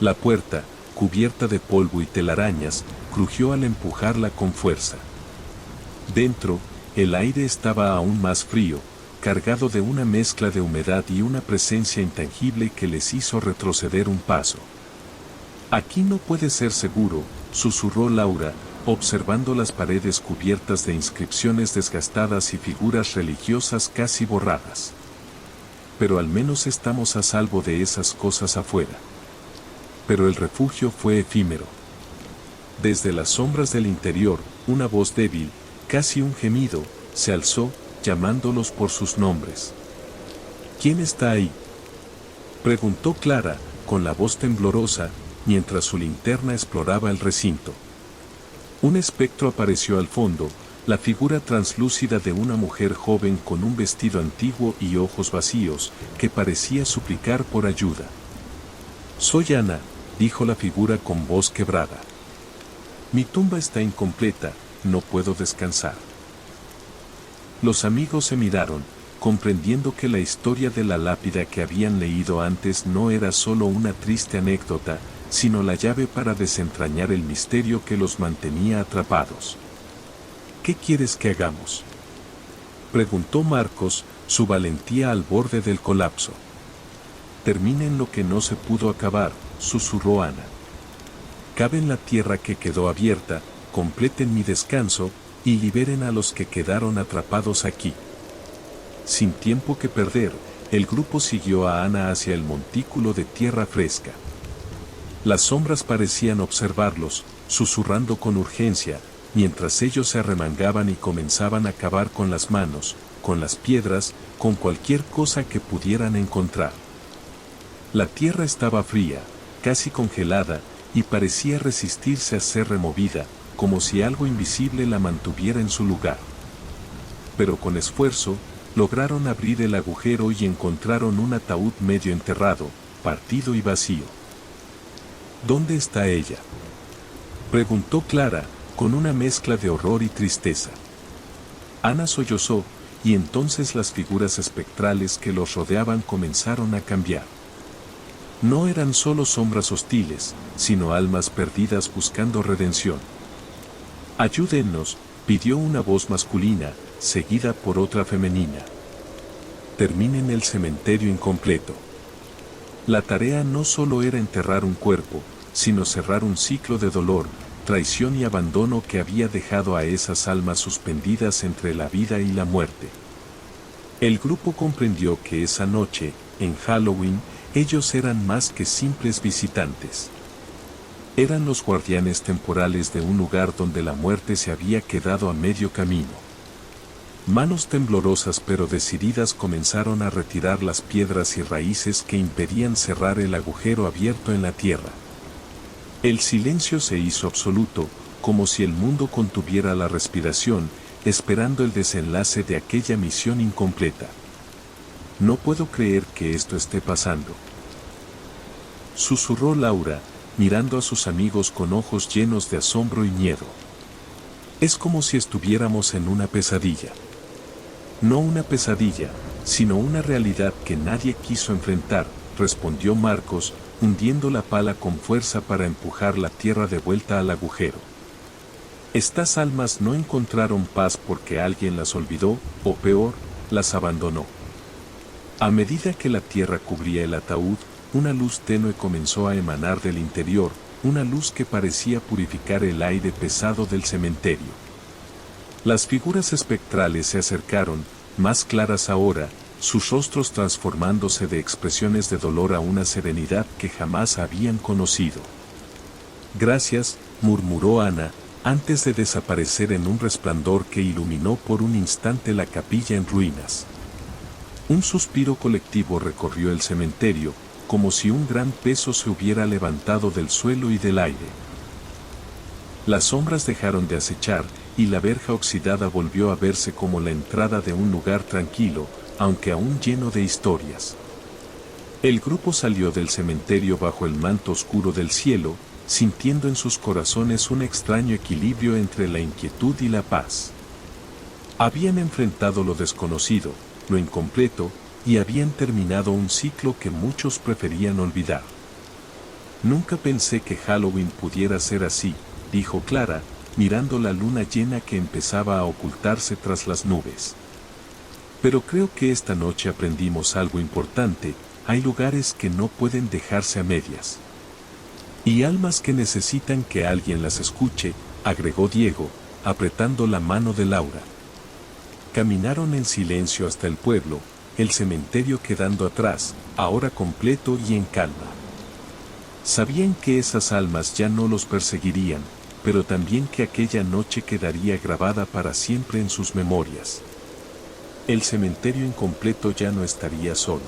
B: La puerta, cubierta de polvo y telarañas, crujió al empujarla con fuerza. Dentro, el aire estaba aún más frío, cargado de una mezcla de humedad y una presencia intangible que les hizo retroceder un paso. Aquí no puede ser seguro, susurró Laura, observando las paredes cubiertas de inscripciones desgastadas y figuras religiosas casi borradas. Pero al menos estamos a salvo de esas cosas afuera. Pero el refugio fue efímero. Desde las sombras del interior, una voz débil, casi un gemido, se alzó, llamándolos por sus nombres. ¿Quién está ahí?, preguntó Clara, con la voz temblorosa, mientras su linterna exploraba el recinto. Un espectro apareció al fondo, la figura translúcida de una mujer joven con un vestido antiguo y ojos vacíos, que parecía suplicar por ayuda. «Soy Ana», dijo la figura con voz quebrada. «Mi tumba está incompleta, no puedo descansar». Los amigos se miraron, comprendiendo que la historia de la lápida que habían leído antes no era solo una triste anécdota, sino la llave para desentrañar el misterio que los mantenía atrapados. «¿Qué quieres que hagamos?», preguntó Marcos, su valentía al borde del colapso. «Terminen lo que no se pudo acabar», susurró Ana. «Caven la tierra que quedó abierta, completen mi descanso, y liberen a los que quedaron atrapados aquí». Sin tiempo que perder, el grupo siguió a Ana hacia el montículo de tierra fresca. Las sombras parecían observarlos, susurrando con urgencia, mientras ellos se arremangaban y comenzaban a cavar con las manos, con las piedras, con cualquier cosa que pudieran encontrar. La tierra estaba fría, casi congelada, y parecía resistirse a ser removida, como si algo invisible la mantuviera en su lugar. Pero con esfuerzo, lograron abrir el agujero y encontraron un ataúd medio enterrado, partido y vacío. «¿Dónde está ella?», preguntó Clara, con una mezcla de horror y tristeza. Ana sollozó, y entonces las figuras espectrales que los rodeaban comenzaron a cambiar. No eran solo sombras hostiles, sino almas perdidas buscando redención. «Ayúdennos», pidió una voz masculina, seguida por otra femenina. «Terminen el cementerio incompleto». La tarea no solo era enterrar un cuerpo, sino cerrar un ciclo de dolor, traición y abandono que había dejado a esas almas suspendidas entre la vida y la muerte. El grupo comprendió que esa noche, en Halloween, ellos eran más que simples visitantes. Eran los guardianes temporales de un lugar donde la muerte se había quedado a medio camino. Manos temblorosas pero decididas comenzaron a retirar las piedras y raíces que impedían cerrar el agujero abierto en la tierra. El silencio se hizo absoluto, como si el mundo contuviera la respiración, esperando el desenlace de aquella misión incompleta. «No puedo creer que esto esté pasando», susurró Laura, mirando a sus amigos con ojos llenos de asombro y miedo. «Es como si estuviéramos en una pesadilla». «No una pesadilla, sino una realidad que nadie quiso enfrentar», respondió Marcos, hundiendo la pala con fuerza para empujar la tierra de vuelta al agujero. «Estas almas no encontraron paz porque alguien las olvidó, o peor, las abandonó». A medida que la tierra cubría el ataúd, una luz tenue comenzó a emanar del interior, una luz que parecía purificar el aire pesado del cementerio. Las figuras espectrales se acercaron, más claras ahora, sus rostros transformándose de expresiones de dolor a una serenidad que jamás habían conocido. «Gracias», murmuró Ana, antes de desaparecer en un resplandor que iluminó por un instante la capilla en ruinas. Un suspiro colectivo recorrió el cementerio, como si un gran peso se hubiera levantado del suelo y del aire. Las sombras dejaron de acechar, y la verja oxidada volvió a verse como la entrada de un lugar tranquilo, aunque aún lleno de historias. El grupo salió del cementerio bajo el manto oscuro del cielo, sintiendo en sus corazones un extraño equilibrio entre la inquietud y la paz. Habían enfrentado lo desconocido, lo incompleto, y habían terminado un ciclo que muchos preferían olvidar. «Nunca pensé que Halloween pudiera ser así», dijo Clara, mirando la luna llena que empezaba a ocultarse tras las nubes. Pero creo que esta noche aprendimos algo importante: hay lugares que no pueden dejarse a medias. Y almas que necesitan que alguien las escuche, agregó Diego, apretando la mano de Laura. Caminaron en silencio hasta el pueblo, el cementerio quedando atrás, ahora completo y en calma. Sabían que esas almas ya no los perseguirían, pero también que aquella noche quedaría grabada para siempre en sus memorias. El cementerio incompleto ya no estaría solo.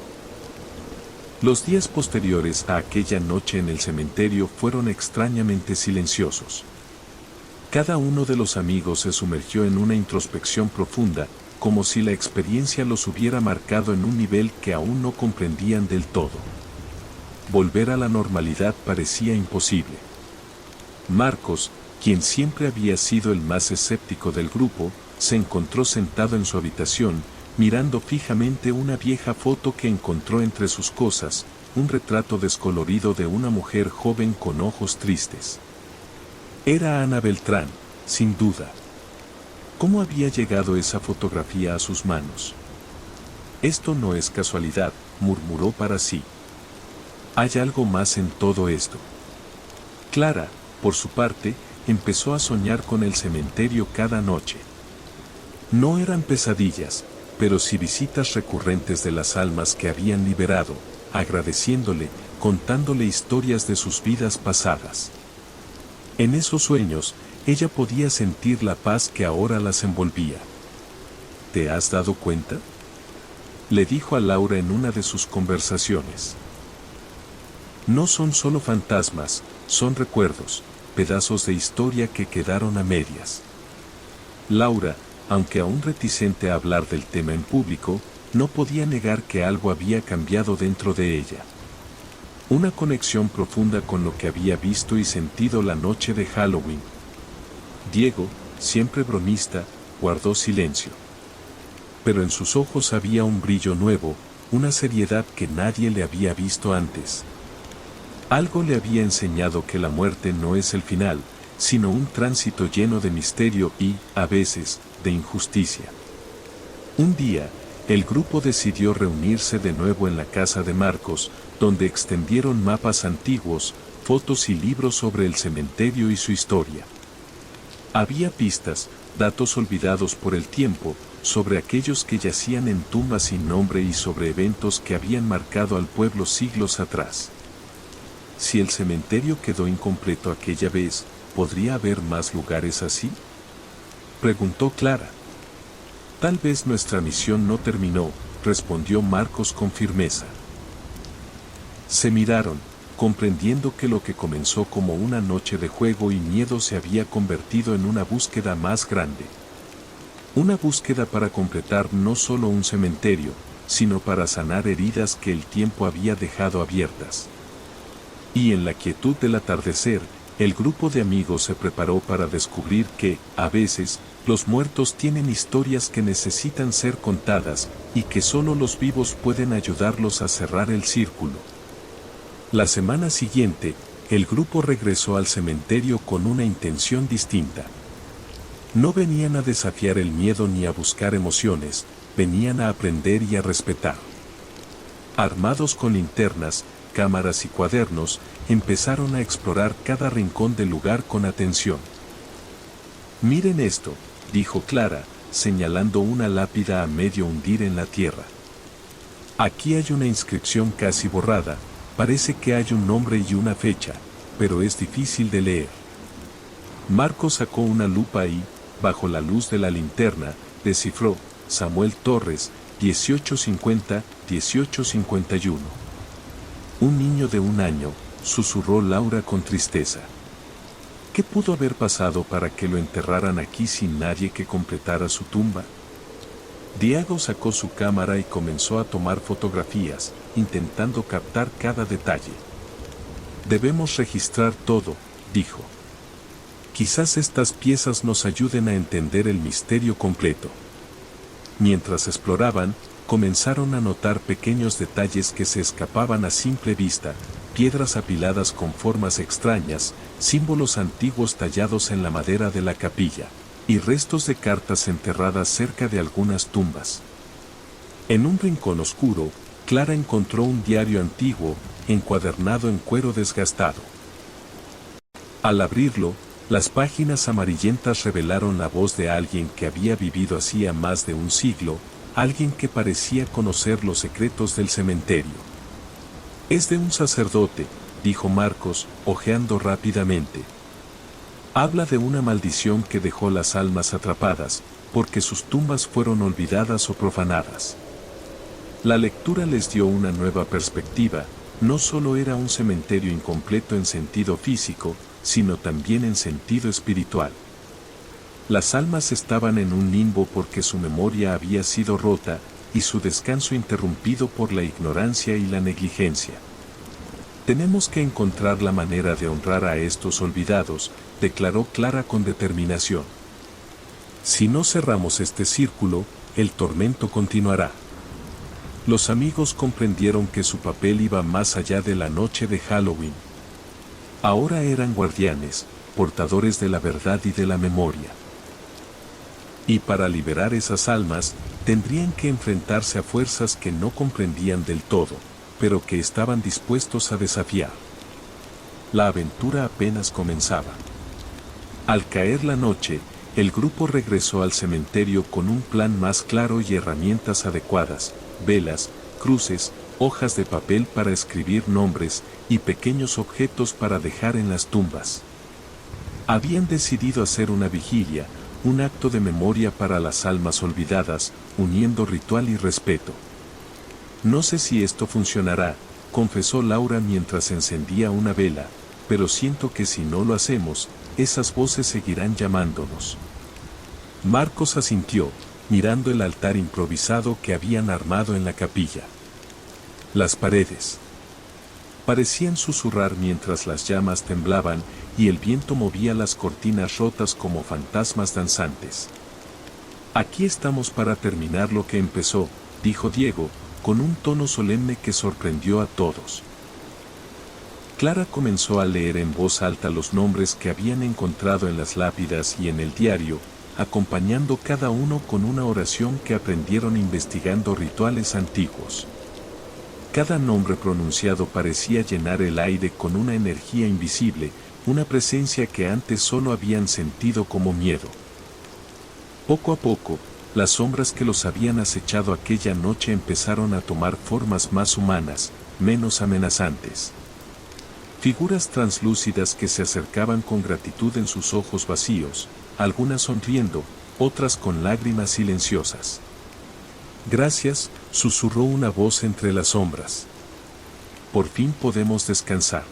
B: Los días posteriores a aquella noche en el cementerio fueron extrañamente silenciosos. Cada uno de los amigos se sumergió en una introspección profunda, como si la experiencia los hubiera marcado en un nivel que aún no comprendían del todo. Volver a la normalidad parecía imposible. Marcos, quien siempre había sido el más escéptico del grupo, se encontró sentado en su habitación, mirando fijamente una vieja foto que encontró entre sus cosas, un retrato descolorido de una mujer joven con ojos tristes. Era Ana Beltrán, sin duda. ¿Cómo había llegado esa fotografía a sus manos? Esto no es casualidad, murmuró para sí. Hay algo más en todo esto. Clara, por su parte, empezó a soñar con el cementerio cada noche. No eran pesadillas, pero sí visitas recurrentes de las almas que habían liberado, agradeciéndole, contándole historias de sus vidas pasadas. En esos sueños, ella podía sentir la paz que ahora las envolvía. ¿Te has dado cuenta?, le dijo a Laura en una de sus conversaciones. No son solo fantasmas, son recuerdos, pedazos de historia que quedaron a medias. Laura, aunque aún reticente a hablar del tema en público, no podía negar que algo había cambiado dentro de ella. Una conexión profunda con lo que había visto y sentido la noche de Halloween. Diego, siempre bromista, guardó silencio. Pero en sus ojos había un brillo nuevo, una seriedad que nadie le había visto antes. Algo le había enseñado que la muerte no es el final, sino un tránsito lleno de misterio y, a veces, de injusticia. Un día, el grupo decidió reunirse de nuevo en la casa de Marcos, donde extendieron mapas antiguos, fotos y libros sobre el cementerio y su historia. Había pistas, datos olvidados por el tiempo, sobre aquellos que yacían en tumbas sin nombre y sobre eventos que habían marcado al pueblo siglos atrás. Si el cementerio quedó incompleto aquella vez, ¿podría haber más lugares así?, preguntó Clara. Tal vez nuestra misión no terminó, respondió Marcos con firmeza. Se miraron, comprendiendo que lo que comenzó como una noche de juego y miedo se había convertido en una búsqueda más grande. Una búsqueda para completar no solo un cementerio, sino para sanar heridas que el tiempo había dejado abiertas. Y en la quietud del atardecer, el grupo de amigos se preparó para descubrir que, a veces, los muertos tienen historias que necesitan ser contadas, y que solo los vivos pueden ayudarlos a cerrar el círculo. La semana siguiente, el grupo regresó al cementerio con una intención distinta. No venían a desafiar el miedo ni a buscar emociones, venían a aprender y a respetar. Armados con linternas, cámaras y cuadernos, empezaron a explorar cada rincón del lugar con atención. Miren esto, dijo Clara, señalando una lápida a medio hundir en la tierra. Aquí hay una inscripción casi borrada, parece que hay un nombre y una fecha, pero es difícil de leer. Marco sacó una lupa y, bajo la luz de la linterna, descifró: Samuel Torres, 1850-1851. Un niño de 1 año, susurró Laura con tristeza. ¿Qué pudo haber pasado para que lo enterraran aquí sin nadie que completara su tumba? Diego sacó su cámara y comenzó a tomar fotografías, intentando captar cada detalle. Debemos registrar todo, dijo. Quizás estas piezas nos ayuden a entender el misterio completo. Mientras exploraban, comenzaron a notar pequeños detalles que se escapaban a simple vista: piedras apiladas con formas extrañas, símbolos antiguos tallados en la madera de la capilla, y restos de cartas enterradas cerca de algunas tumbas. En un rincón oscuro, Clara encontró un diario antiguo, encuadernado en cuero desgastado. Al abrirlo, las páginas amarillentas revelaron la voz de alguien que había vivido hacía más de un siglo, alguien que parecía conocer los secretos del cementerio. «Es de un sacerdote», dijo Marcos, hojeando rápidamente. «Habla de una maldición que dejó las almas atrapadas, porque sus tumbas fueron olvidadas o profanadas». La lectura les dio una nueva perspectiva, no solo era un cementerio incompleto en sentido físico, sino también en sentido espiritual. Las almas estaban en un limbo porque su memoria había sido rota, y su descanso interrumpido por la ignorancia y la negligencia. «Tenemos que encontrar la manera de honrar a estos olvidados», declaró Clara con determinación. «Si no cerramos este círculo, el tormento continuará». Los amigos comprendieron que su papel iba más allá de la noche de Halloween. Ahora eran guardianes, portadores de la verdad y de la memoria. Y para liberar esas almas, tendrían que enfrentarse a fuerzas que no comprendían del todo, pero que estaban dispuestos a desafiar. La aventura apenas comenzaba. Al caer la noche, el grupo regresó al cementerio con un plan más claro y herramientas adecuadas: velas, cruces, hojas de papel para escribir nombres y pequeños objetos para dejar en las tumbas. Habían decidido hacer una vigilia, un acto de memoria para las almas olvidadas, uniendo ritual y respeto. «No sé si esto funcionará», confesó Laura mientras encendía una vela, «pero siento que si no lo hacemos, esas voces seguirán llamándonos». Marcos asintió, mirando el altar improvisado que habían armado en la capilla. Las paredes parecían susurrar mientras las llamas temblaban y el viento movía las cortinas rotas como fantasmas danzantes. «Aquí estamos para terminar lo que empezó», dijo Diego, con un tono solemne que sorprendió a todos. Clara comenzó a leer en voz alta los nombres que habían encontrado en las lápidas y en el diario, acompañando cada uno con una oración que aprendieron investigando rituales antiguos. Cada nombre pronunciado parecía llenar el aire con una energía invisible, una presencia que antes solo habían sentido como miedo. Poco a poco, las sombras que los habían acechado aquella noche empezaron a tomar formas más humanas, menos amenazantes. Figuras translúcidas que se acercaban con gratitud en sus ojos vacíos, algunas sonriendo, otras con lágrimas silenciosas. «Gracias», susurró una voz entre las sombras. «Por fin podemos descansar».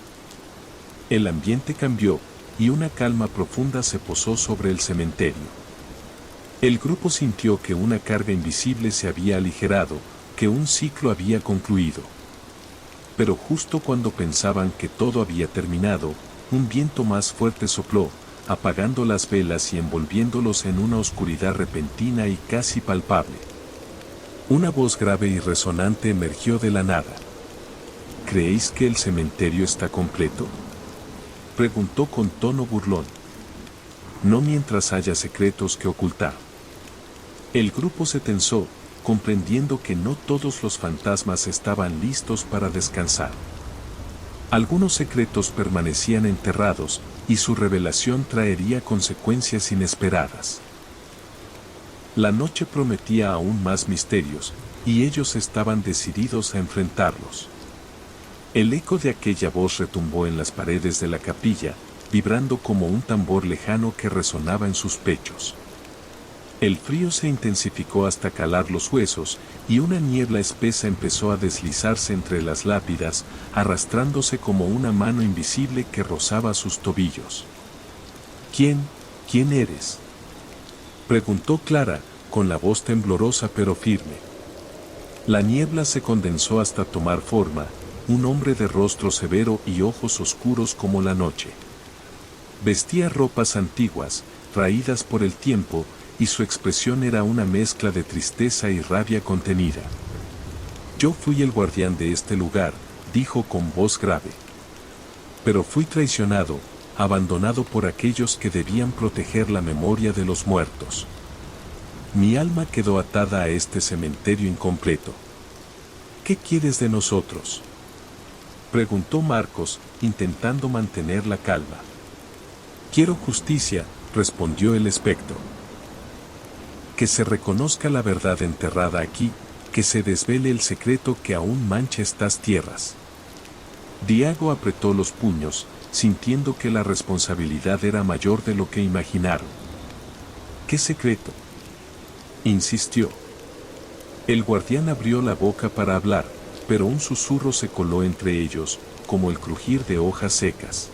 B: El ambiente cambió, y una calma profunda se posó sobre el cementerio. El grupo sintió que una carga invisible se había aligerado, que un ciclo había concluido. Pero justo cuando pensaban que todo había terminado, un viento más fuerte sopló, apagando las velas y envolviéndolos en una oscuridad repentina y casi palpable. Una voz grave y resonante emergió de la nada. «¿Creéis que el cementerio está completo?», preguntó con tono burlón. «No mientras haya secretos que ocultar». El grupo se tensó, comprendiendo que no todos los fantasmas estaban listos para descansar. Algunos secretos permanecían enterrados, y su revelación traería consecuencias inesperadas. La noche prometía aún más misterios, y ellos estaban decididos a enfrentarlos. El eco de aquella voz retumbó en las paredes de la capilla, vibrando como un tambor lejano que resonaba en sus pechos. El frío se intensificó hasta calar los huesos, y una niebla espesa empezó a deslizarse entre las lápidas, arrastrándose como una mano invisible que rozaba sus tobillos. ¿Quién eres?», preguntó Clara, con la voz temblorosa pero firme. La niebla se condensó hasta tomar forma, un hombre de rostro severo y ojos oscuros como la noche. Vestía ropas antiguas, raídas por el tiempo, y su expresión era una mezcla de tristeza y rabia contenida. «Yo fui el guardián de este lugar», dijo con voz grave. Pero fui traicionado, abandonado por aquellos que debían proteger la memoria de los muertos. Mi alma quedó atada a este cementerio incompleto. ¿Qué quieres de nosotros?, preguntó Marcos, intentando mantener la calma. Quiero justicia, respondió el espectro. Que se reconozca la verdad enterrada aquí, que se desvele el secreto que aún mancha estas tierras. Diago apretó los puños, sintiendo que la responsabilidad era mayor de lo que imaginaron. ¿Qué secreto?, insistió. El guardián abrió la boca para hablar, pero un susurro se coló entre ellos, como el crujir de hojas secas.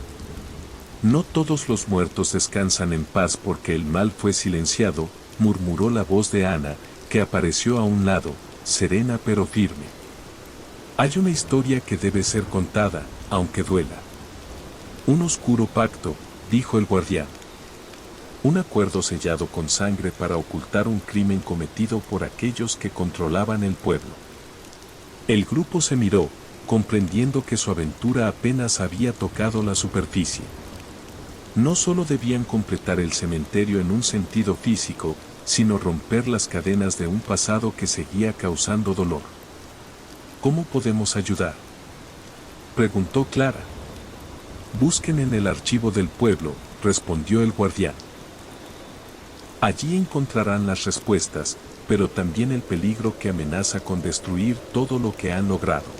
B: No todos los muertos descansan en paz porque el mal fue silenciado, murmuró la voz de Ana, que apareció a un lado, serena pero firme. Hay una historia que debe ser contada, aunque duela. Un oscuro pacto, dijo el guardián. Un acuerdo sellado con sangre para ocultar un crimen cometido por aquellos que controlaban el pueblo. El grupo se miró, comprendiendo que su aventura apenas había tocado la superficie. No solo debían completar el cementerio en un sentido físico, sino romper las cadenas de un pasado que seguía causando dolor. ¿Cómo podemos ayudar?, preguntó Clara. Busquen en el archivo del pueblo, respondió el guardián. Allí encontrarán las respuestas, pero también el peligro que amenaza con destruir todo lo que han logrado.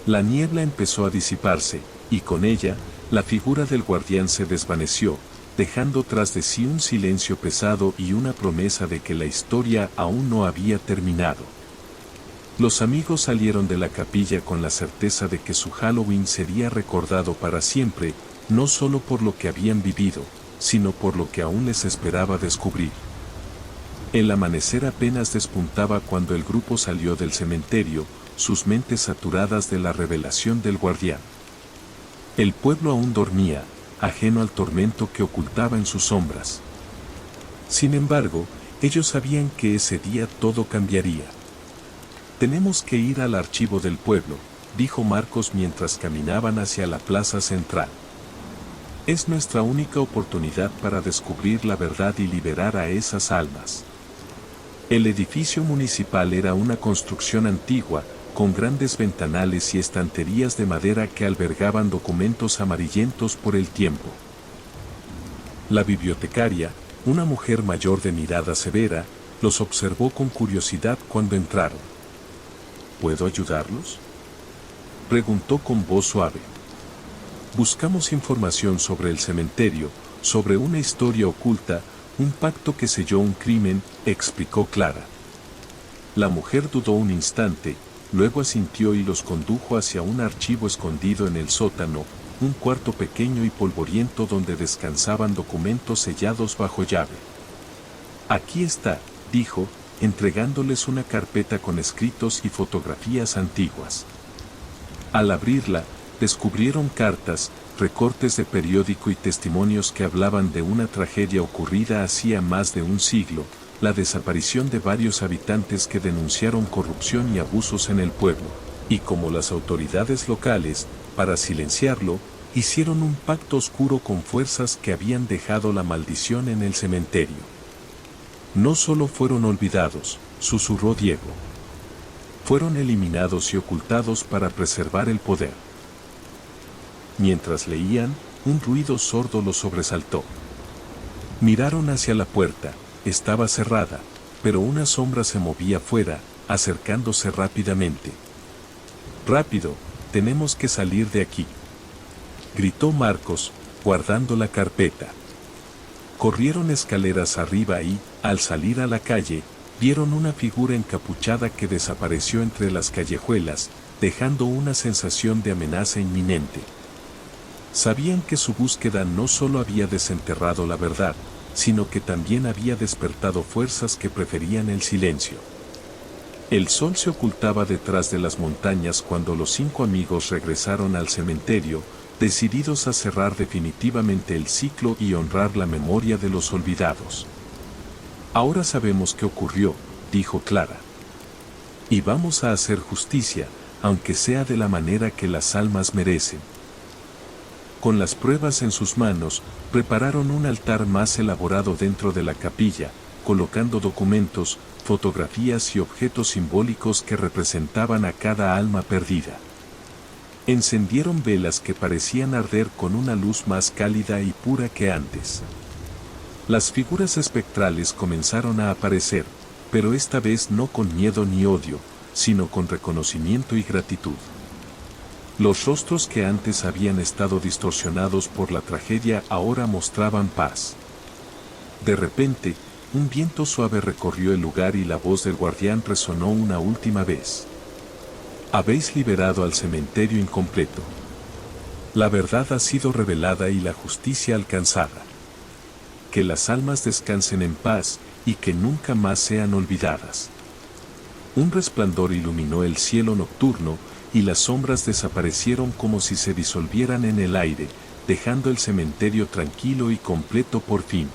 B: La niebla empezó a disiparse, y con ella, la figura del guardián se desvaneció, dejando tras de sí un silencio pesado y una promesa de que la historia aún no había terminado. Los amigos salieron de la capilla con la certeza de que su Halloween sería recordado para siempre, no solo por lo que habían vivido, sino por lo que aún les esperaba descubrir. El amanecer apenas despuntaba cuando el grupo salió del cementerio, sus mentes saturadas de la revelación del guardián. El pueblo aún dormía, ajeno al tormento que ocultaba en sus sombras. Sin embargo, ellos sabían que ese día todo cambiaría. Tenemos que ir al archivo del pueblo, dijo Marcos mientras caminaban hacia la plaza central. Es nuestra única oportunidad para descubrir la verdad y liberar a esas almas. El edificio municipal era una construcción antigua, con grandes ventanales y estanterías de madera que albergaban documentos amarillentos por el tiempo. La bibliotecaria, una mujer mayor de mirada severa, los observó con curiosidad cuando entraron. ¿Puedo ayudarlos?, preguntó con voz suave. Buscamos información sobre el cementerio, sobre una historia oculta, un pacto que selló un crimen, explicó Clara. La mujer dudó un instante, luego asintió y los condujo hacia un archivo escondido en el sótano, un cuarto pequeño y polvoriento donde descansaban documentos sellados bajo llave. Aquí está, dijo, entregándoles una carpeta con escritos y fotografías antiguas. Al abrirla, descubrieron cartas, recortes de periódico y testimonios que hablaban de una tragedia ocurrida hacía más de un siglo, la desaparición de varios habitantes que denunciaron corrupción y abusos en el pueblo, y como las autoridades locales, para silenciarlo, hicieron un pacto oscuro con fuerzas que habían dejado la maldición en el cementerio. No solo fueron olvidados, susurró Diego. Fueron eliminados y ocultados para preservar el poder. Mientras leían, un ruido sordo los sobresaltó. Miraron hacia la puerta, estaba cerrada, pero una sombra se movía fuera, acercándose rápidamente. «Rápido, tenemos que salir de aquí», gritó Marcos, guardando la carpeta. Corrieron escaleras arriba y, al salir a la calle, vieron una figura encapuchada que desapareció entre las callejuelas, dejando una sensación de amenaza inminente. Sabían que su búsqueda no solo había desenterrado la verdad, sino que también había despertado fuerzas que preferían el silencio. El sol se ocultaba detrás de las montañas cuando los 5 amigos regresaron al cementerio, decididos a cerrar definitivamente el ciclo y honrar la memoria de los olvidados. Ahora sabemos qué ocurrió, dijo Clara. Y vamos a hacer justicia, aunque sea de la manera que las almas merecen. Con las pruebas en sus manos, prepararon un altar más elaborado dentro de la capilla, colocando documentos, fotografías y objetos simbólicos que representaban a cada alma perdida. Encendieron velas que parecían arder con una luz más cálida y pura que antes. Las figuras espectrales comenzaron a aparecer, pero esta vez no con miedo ni odio, sino con reconocimiento y gratitud. Los rostros que antes habían estado distorsionados por la tragedia ahora mostraban paz. De repente, un viento suave recorrió el lugar y la voz del guardián resonó una última vez. Habéis liberado al cementerio incompleto. La verdad ha sido revelada y la justicia alcanzada. Que las almas descansen en paz y que nunca más sean olvidadas. Un resplandor iluminó el cielo nocturno y las sombras desaparecieron como si se disolvieran en el aire, dejando el cementerio tranquilo y completo por fin.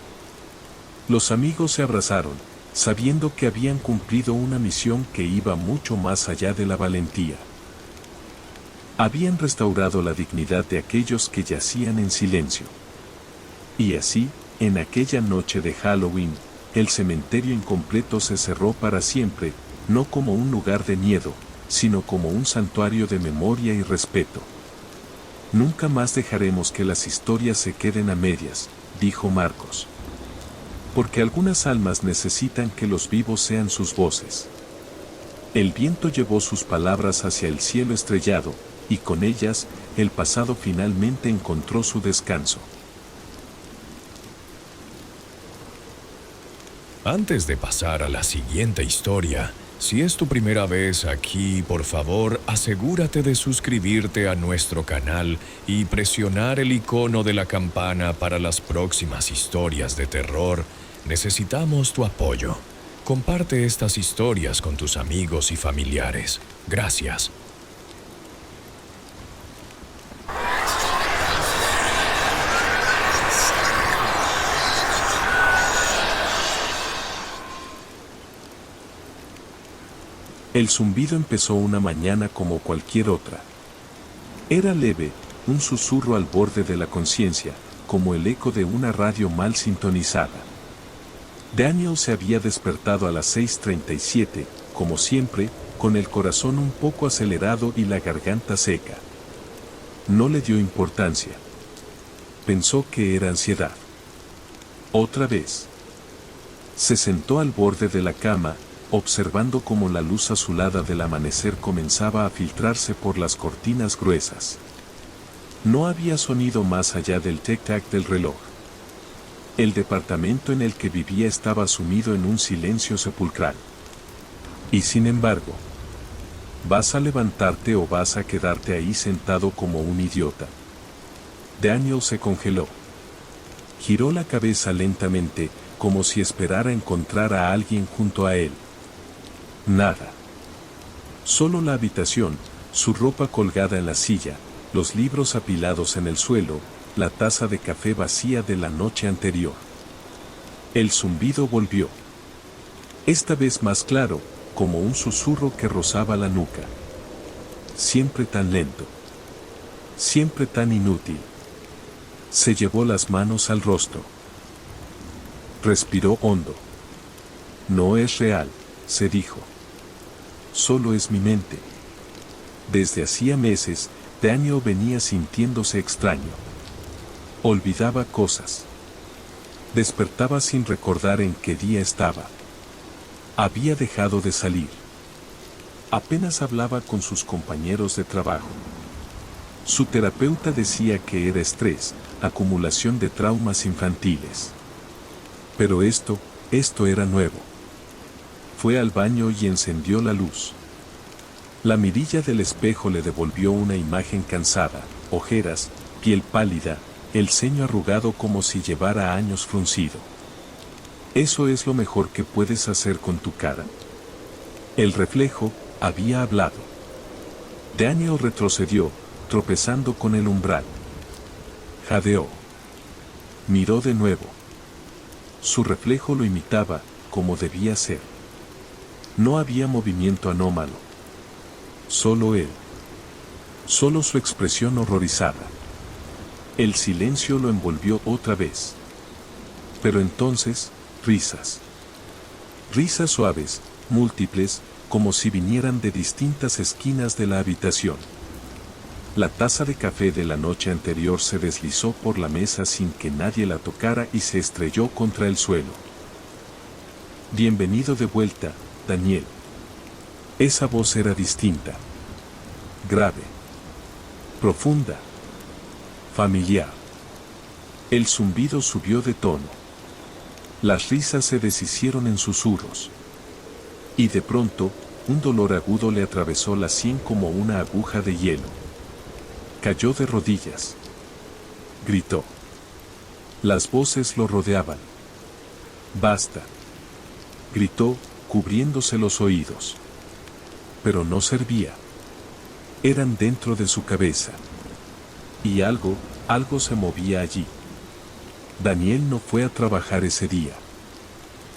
B: Los amigos se abrazaron, sabiendo que habían cumplido una misión que iba mucho más allá de la valentía. Habían restaurado la dignidad de aquellos que yacían en silencio. Y así, en aquella noche de Halloween, el cementerio incompleto se cerró para siempre, no como un lugar de miedo, sino como un santuario de memoria y respeto. Nunca más dejaremos que las historias se queden a medias, dijo Marcos. Porque algunas almas necesitan que los vivos sean sus voces. El viento llevó sus palabras hacia el cielo estrellado, y con ellas, el pasado finalmente encontró su descanso.
A: Antes de pasar a la siguiente historia, si es tu primera vez aquí, por favor, asegúrate de suscribirte a nuestro canal y presionar el icono de la campana para las próximas historias de terror. Necesitamos tu apoyo. Comparte estas historias con tus amigos y familiares. Gracias.
B: El zumbido empezó una mañana como cualquier otra. Era leve, un susurro al borde de la conciencia, como el eco de una radio mal sintonizada. Daniel se había despertado a las 6:37, como siempre, con el corazón un poco acelerado y la garganta seca. No le dio importancia. Pensó que era ansiedad. Otra vez. Se sentó al borde de la cama, observando cómo la luz azulada del amanecer comenzaba a filtrarse por las cortinas gruesas. No había sonido más allá del tic-tac del reloj. El departamento en el que vivía estaba sumido en un silencio sepulcral. Y sin embargo, ¿vas a levantarte o vas a quedarte ahí sentado como un idiota? Daniel se congeló. Giró la cabeza lentamente, como si esperara encontrar a alguien junto a él. Nada. Solo la habitación, su ropa colgada en la silla, los libros apilados en el suelo, la taza de café vacía de la noche anterior. El zumbido volvió. Esta vez más claro, como un susurro que rozaba la nuca. Siempre tan lento. Siempre tan inútil. Se llevó las manos al rostro. Respiró hondo. No es real, se dijo. Solo es mi mente. Desde hacía meses, Daniel venía sintiéndose extraño. Olvidaba cosas. Despertaba sin recordar en qué día estaba. Había dejado de salir. Apenas hablaba con sus compañeros de trabajo. Su terapeuta decía que era estrés, acumulación de traumas infantiles. Pero esto era nuevo. Fue al baño y encendió la luz. La mirilla del espejo le devolvió una imagen cansada, ojeras, piel pálida, el ceño arrugado como si llevara años fruncido. Eso es lo mejor que puedes hacer con tu cara. El reflejo había hablado. Daniel retrocedió, tropezando con el umbral. Jadeó. Miró de nuevo. Su reflejo lo imitaba, como debía ser. No había movimiento anómalo. Solo él. Solo su expresión horrorizada. El silencio lo envolvió otra vez. Pero entonces, risas. Risas suaves, múltiples, como si vinieran de distintas esquinas de la habitación. La taza de café de la noche anterior se deslizó por la mesa sin que nadie la tocara y se estrelló contra el suelo. Bienvenido de vuelta, Daniel. Esa voz era distinta. Grave. Profunda. Familiar. El zumbido subió de tono. Las risas se deshicieron en susurros. Y de pronto, un dolor agudo le atravesó la sien como una aguja de hielo. Cayó de rodillas. Gritó. Las voces lo rodeaban. Basta. Gritó, cubriéndose los oídos. Pero no servía. Eran dentro de su cabeza. Y algo se movía allí. Daniel no fue a trabajar ese día.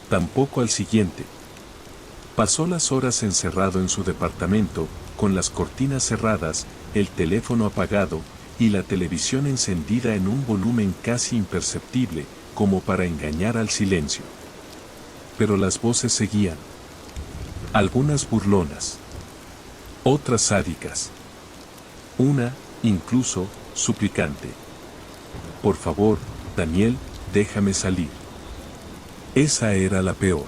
B: Tampoco al siguiente. Pasó las horas encerrado en su departamento, con las cortinas cerradas, el teléfono apagado, y la televisión encendida en un volumen casi imperceptible, como para engañar al silencio. Pero las voces seguían. Algunas burlonas. Otras sádicas. Una, incluso, suplicante. Por favor, Daniel, déjame salir. Esa era la peor.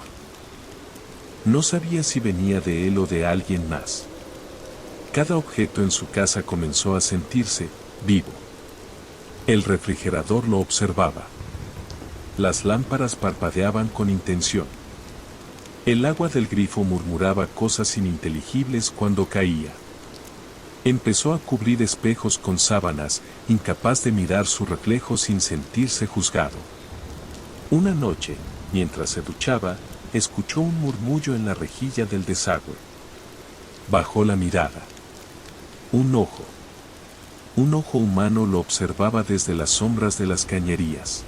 B: No sabía si venía de él o de alguien más. Cada objeto en su casa comenzó a sentirse vivo. El refrigerador lo observaba. Las lámparas parpadeaban con intención. El agua del grifo murmuraba cosas ininteligibles cuando caía. Empezó a cubrir espejos con sábanas, incapaz de mirar su reflejo sin sentirse juzgado. Una noche, mientras se duchaba, escuchó un murmullo en la rejilla del desagüe. Bajó la mirada. Un ojo humano lo observaba desde las sombras de las cañerías.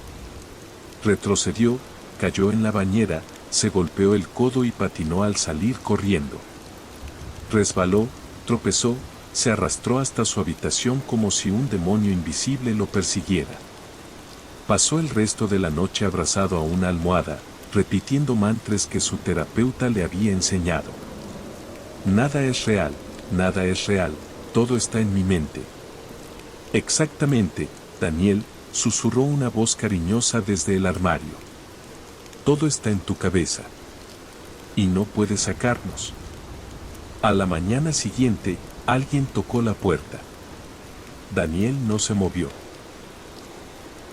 B: Retrocedió, cayó en la bañera, se golpeó el codo y patinó al salir corriendo. Resbaló, tropezó, se arrastró hasta su habitación como si un demonio invisible lo persiguiera. Pasó el resto de la noche abrazado a una almohada, repitiendo mantras que su terapeuta le había enseñado. Nada es real, todo está en mi mente. Exactamente, Daniel, susurró una voz cariñosa desde el armario. Todo está en tu cabeza. Y no puedes sacarnos. A la mañana siguiente, alguien tocó la puerta. Daniel no se movió.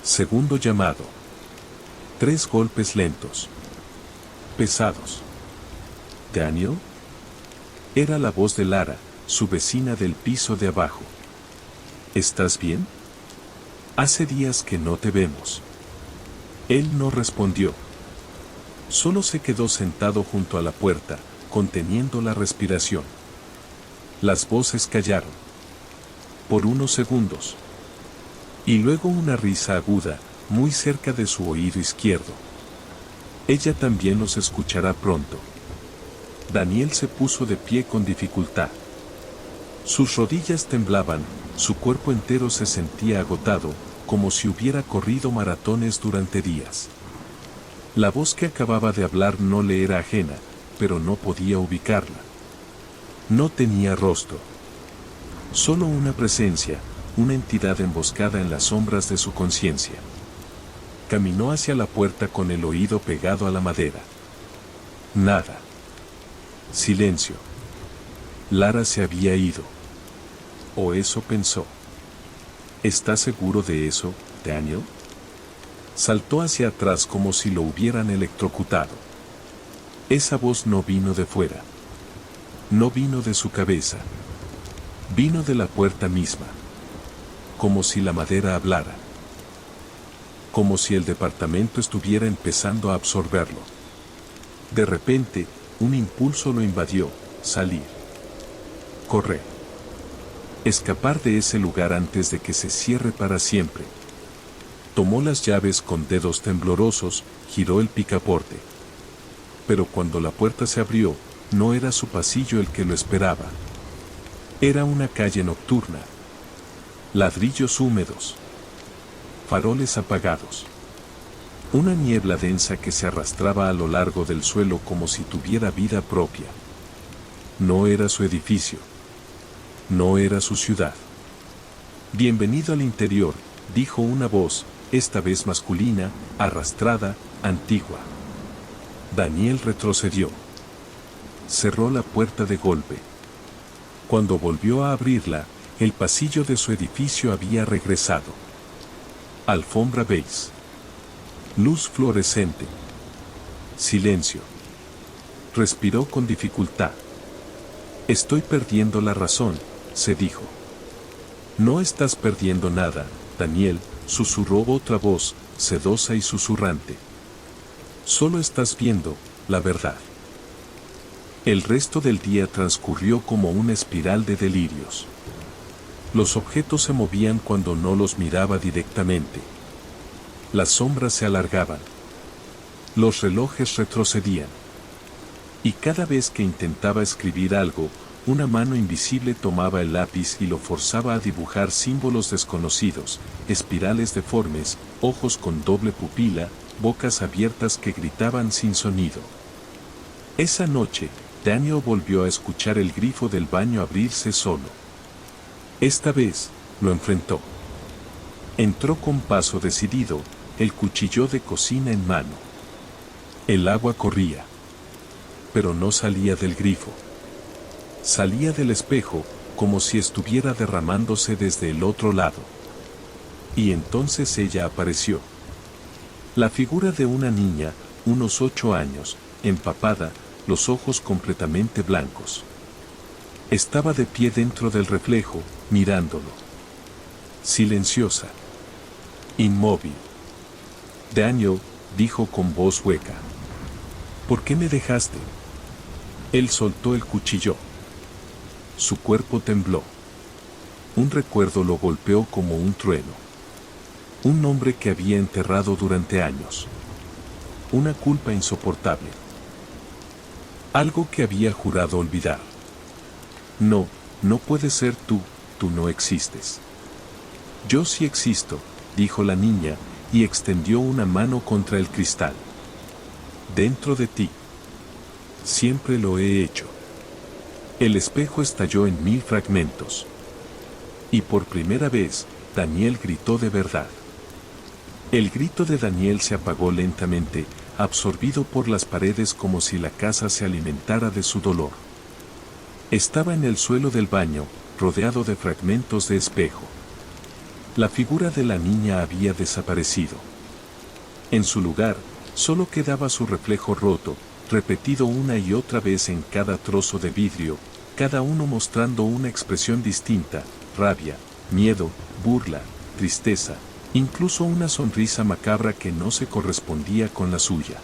B: Segundo llamado. 3 golpes lentos. Pesados. ¿Daniel? Era la voz de Lara, su vecina del piso de abajo. ¿Estás bien? Hace días que no te vemos. Él no respondió. Solo se quedó sentado junto a la puerta, conteniendo la respiración. Las voces callaron. Por unos segundos. Y luego una risa aguda, muy cerca de su oído izquierdo. Ella también los escuchará pronto. Daniel se puso de pie con dificultad. Sus rodillas temblaban, su cuerpo entero se sentía agotado, como si hubiera corrido maratones durante días. La voz que acababa de hablar no le era ajena, pero no podía ubicarla. No tenía rostro. Solo una presencia, una entidad emboscada en las sombras de su conciencia. Caminó hacia la puerta con el oído pegado a la madera. Nada. Silencio. Lara se había ido. O eso pensó. ¿Estás seguro de eso, Daniel? Saltó hacia atrás como si lo hubieran electrocutado. Esa voz no vino de fuera. No vino de su cabeza. Vino de la puerta misma. Como si la madera hablara. Como si el departamento estuviera empezando a absorberlo. De repente, un impulso lo invadió: salir. Correr. Escapar de ese lugar antes de que se cierre para siempre. Tomó las llaves con dedos temblorosos, giró el picaporte. Pero cuando la puerta se abrió, no era su pasillo el que lo esperaba. Era una calle nocturna. Ladrillos húmedos. faroles apagados. Una niebla densa que se arrastraba a lo largo del suelo como si tuviera vida propia. No era su edificio. No era su ciudad. Bienvenido al interior, dijo una voz, esta vez masculina, arrastrada, antigua. Daniel retrocedió. Cerró la puerta de golpe. Cuando volvió a abrirla, el pasillo de su edificio había regresado. Alfombra beige. Luz fluorescente. Silencio. Respiró con dificultad. Estoy perdiendo la razón, se dijo. No estás perdiendo nada, Daniel, susurró otra voz, sedosa y susurrante. Solo estás viendo la verdad. El resto del día transcurrió como una espiral de delirios. Los objetos se movían cuando no los miraba directamente. Las sombras se alargaban. Los relojes retrocedían. Y cada vez que intentaba escribir algo, una mano invisible tomaba el lápiz y lo forzaba a dibujar símbolos desconocidos, espirales deformes, ojos con doble pupila, bocas abiertas que gritaban sin sonido. Esa noche, Daniel volvió a escuchar el grifo del baño abrirse solo. Esta vez, lo enfrentó. Entró con paso decidido, el cuchillo de cocina en mano. El agua corría. Pero no salía del grifo. Salía del espejo, como si estuviera derramándose desde el otro lado. Y entonces ella apareció. La figura de una niña, unos 8 años, empapada, los ojos completamente blancos. Estaba de pie dentro del reflejo, mirándolo. Silenciosa. Inmóvil. Daniel, dijo con voz hueca. ¿Por qué me dejaste? Él soltó el cuchillo. Su cuerpo tembló. Un recuerdo lo golpeó como un trueno. Un nombre que había enterrado durante años. Una culpa insoportable. Algo que había jurado olvidar. No, no puedes ser tú, tú no existes. Yo sí existo, dijo la niña, y extendió una mano contra el cristal. Dentro de ti. Siempre lo he hecho. El espejo estalló en 1000 fragmentos. Y por primera vez, Daniel gritó de verdad. El grito de Daniel se apagó lentamente, absorbido por las paredes como si la casa se alimentara de su dolor. Estaba en el suelo del baño, rodeado de fragmentos de espejo. La figura de la niña había desaparecido. En su lugar, solo quedaba su reflejo roto, repetido una y otra vez en cada trozo de vidrio, cada uno mostrando una expresión distinta, rabia, miedo, burla, tristeza, incluso una sonrisa macabra que no se correspondía con la suya.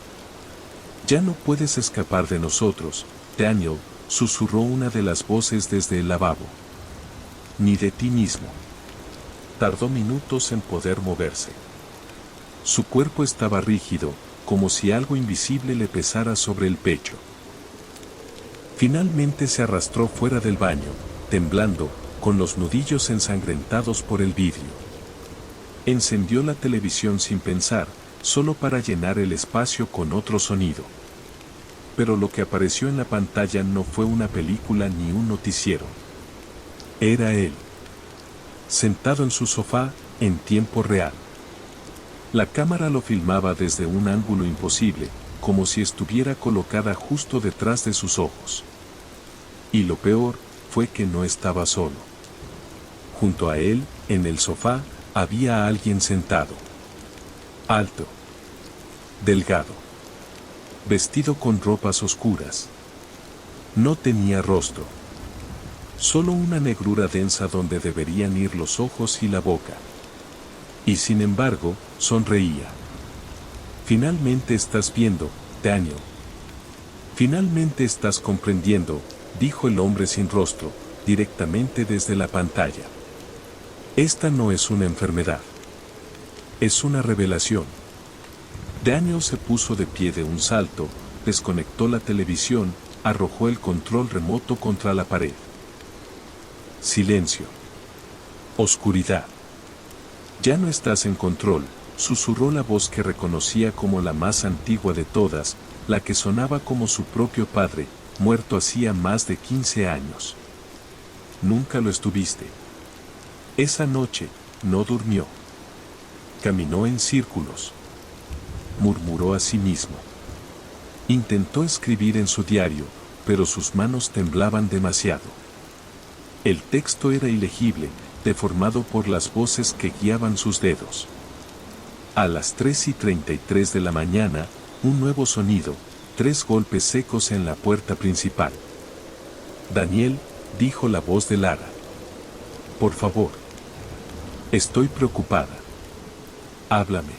B: Ya no puedes escapar de nosotros, Daniel, susurró una de las voces desde el lavabo. Ni de ti mismo. Tardó minutos en poder moverse. Su cuerpo estaba rígido, como si algo invisible le pesara sobre el pecho. Finalmente se arrastró fuera del baño, temblando, con los nudillos ensangrentados por el vidrio. Encendió la televisión sin pensar, solo para llenar el espacio con otro sonido. Pero lo que apareció en la pantalla no fue una película ni un noticiero. Era él. Sentado en su sofá, en tiempo real. La cámara lo filmaba desde un ángulo imposible, como si estuviera colocada justo detrás de sus ojos. Y lo peor, fue que no estaba solo. Junto a él, en el sofá, había alguien sentado. Alto. Delgado. Vestido con ropas oscuras. No tenía rostro. Solo una negrura densa donde deberían ir los ojos y la boca. Y sin embargo, sonreía. Finalmente estás viendo, Daniel. Finalmente estás comprendiendo, dijo el hombre sin rostro, directamente desde la pantalla. Esta no es una enfermedad. Es una revelación. Daniel se puso de pie de un salto, desconectó la televisión, arrojó el control remoto contra la pared. Silencio. Oscuridad. Ya no estás en control, susurró la voz que reconocía como la más antigua de todas, la que sonaba como su propio padre, muerto hacía más de 15 años. Nunca lo estuviste. Esa noche, no durmió. Caminó en círculos. Murmuró a sí mismo. Intentó escribir en su diario, pero sus manos temblaban demasiado. El texto era ilegible, deformado por las voces que guiaban sus dedos. A las 3:33 de la mañana, un nuevo sonido, 3 golpes secos en la puerta principal. Daniel, dijo la voz de Lara. Por favor. Estoy preocupada. Háblame.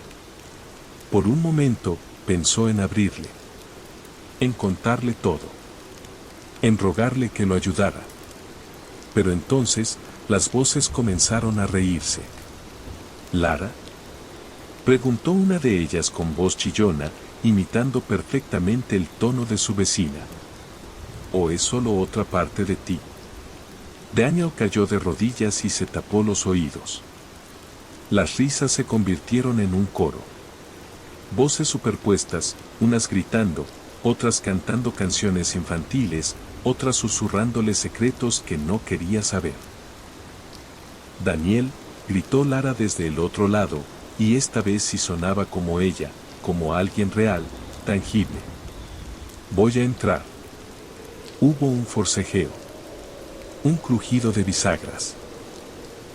B: Por un momento, pensó en abrirle. En contarle todo. En rogarle que lo ayudara. Pero entonces, las voces comenzaron a reírse. ¿Lara? Preguntó una de ellas con voz chillona, imitando perfectamente el tono de su vecina. ¿O es solo otra parte de ti? Daniel cayó de rodillas y se tapó los oídos. Las risas se convirtieron en un coro. Voces superpuestas, unas gritando, otras cantando canciones infantiles, otras susurrándole secretos que no quería saber. Daniel, gritó Lara desde el otro lado, y esta vez sí sonaba como ella, como alguien real, tangible. Voy a entrar. Hubo un forcejeo. Un crujido de bisagras.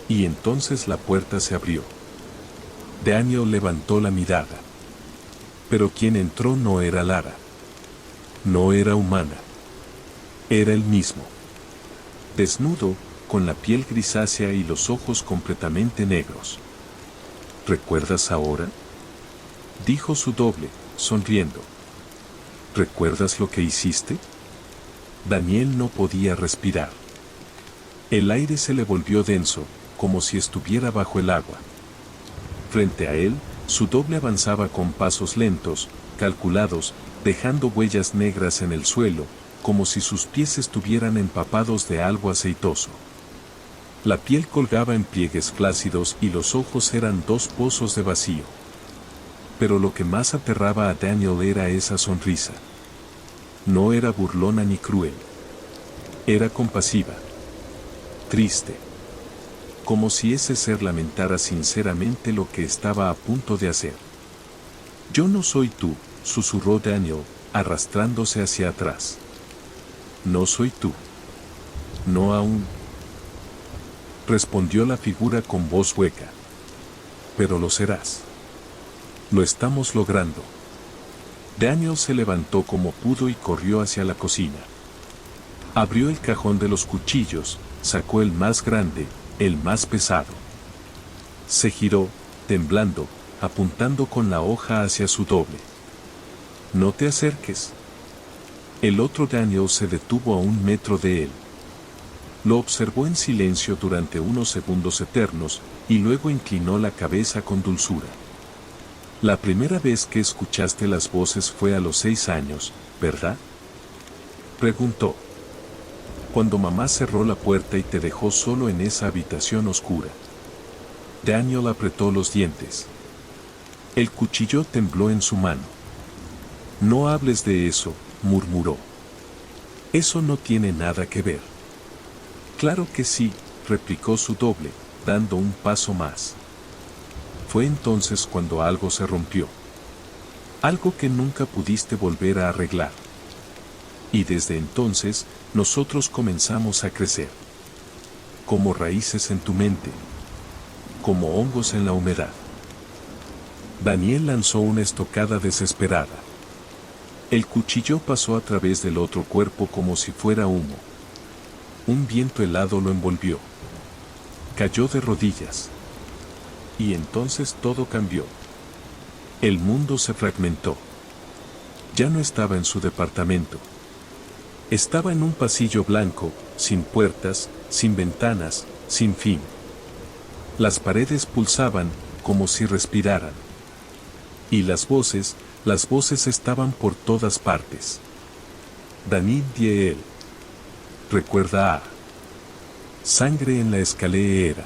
B: Y entonces la puerta se abrió. Daniel levantó la mirada. Pero quien entró no era Lara. No era humana. Era él mismo. Desnudo, con la piel grisácea y los ojos completamente negros. ¿Recuerdas ahora? Dijo su doble, sonriendo. ¿Recuerdas lo que hiciste? Daniel no podía respirar. El aire se le volvió denso, como si estuviera bajo el agua. Frente a él, su doble avanzaba con pasos lentos, calculados, dejando huellas negras en el suelo, como si sus pies estuvieran empapados de algo aceitoso. La piel colgaba en pliegues flácidos y los ojos eran 2 pozos de vacío. Pero lo que más aterraba a Daniel era esa sonrisa. No era burlona ni cruel. Era compasiva. Triste. Como si ese ser lamentara sinceramente lo que estaba a punto de hacer. Yo no soy tú, susurró Daniel, arrastrándose hacia atrás. No soy tú. No aún. Respondió la figura con voz hueca. Pero lo serás. Lo estamos logrando. Daniel se levantó como pudo y corrió hacia la cocina. Abrió el cajón de los cuchillos, sacó el más grande, el más pesado. Se giró, temblando, apuntando con la hoja hacia su doble. No te acerques. El otro Daniel se detuvo a 1 metro de él. Lo observó en silencio durante unos segundos eternos, y luego inclinó la cabeza con dulzura. La primera vez que escuchaste las voces fue a los 6 años, ¿verdad? Preguntó. Cuando mamá cerró la puerta y te dejó solo en esa habitación oscura. Daniel apretó los dientes. El cuchillo tembló en su mano. No hables de eso, murmuró. Eso no tiene nada que ver. Claro que sí, replicó su doble, dando un paso más. Fue entonces cuando algo se rompió. Algo que nunca pudiste volver a arreglar. Y desde entonces, nosotros comenzamos a crecer. Como raíces en tu mente. Como hongos en la humedad. Daniel lanzó una estocada desesperada. El cuchillo pasó a través del otro cuerpo como si fuera humo. Un viento helado lo envolvió. Cayó de rodillas. Y entonces todo cambió. El mundo se fragmentó. Ya no estaba en su departamento. Estaba en un pasillo blanco, sin puertas, sin ventanas, sin fin. Las paredes pulsaban, como si respiraran. Y las voces estaban por todas partes. Daniel Diel. Recuerda a. Sangre en la escalera.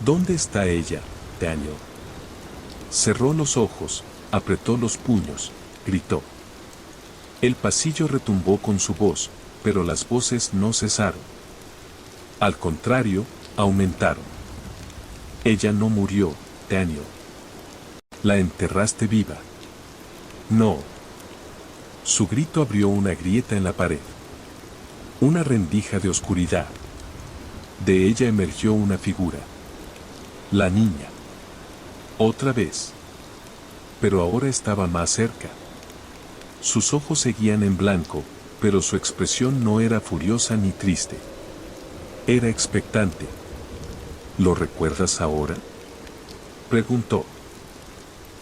B: ¿Dónde está ella? Daniel. Cerró los ojos, apretó los puños, gritó. El pasillo retumbó con su voz, pero las voces no cesaron. Al contrario, aumentaron. Ella no murió, Daniel. La enterraste viva. No. Su grito abrió una grieta en la pared. Una rendija de oscuridad. De ella emergió una figura. La niña. Otra vez. Pero ahora estaba más cerca. Sus ojos seguían en blanco, pero su expresión no era furiosa ni triste. Era expectante. ¿Lo recuerdas ahora?, preguntó.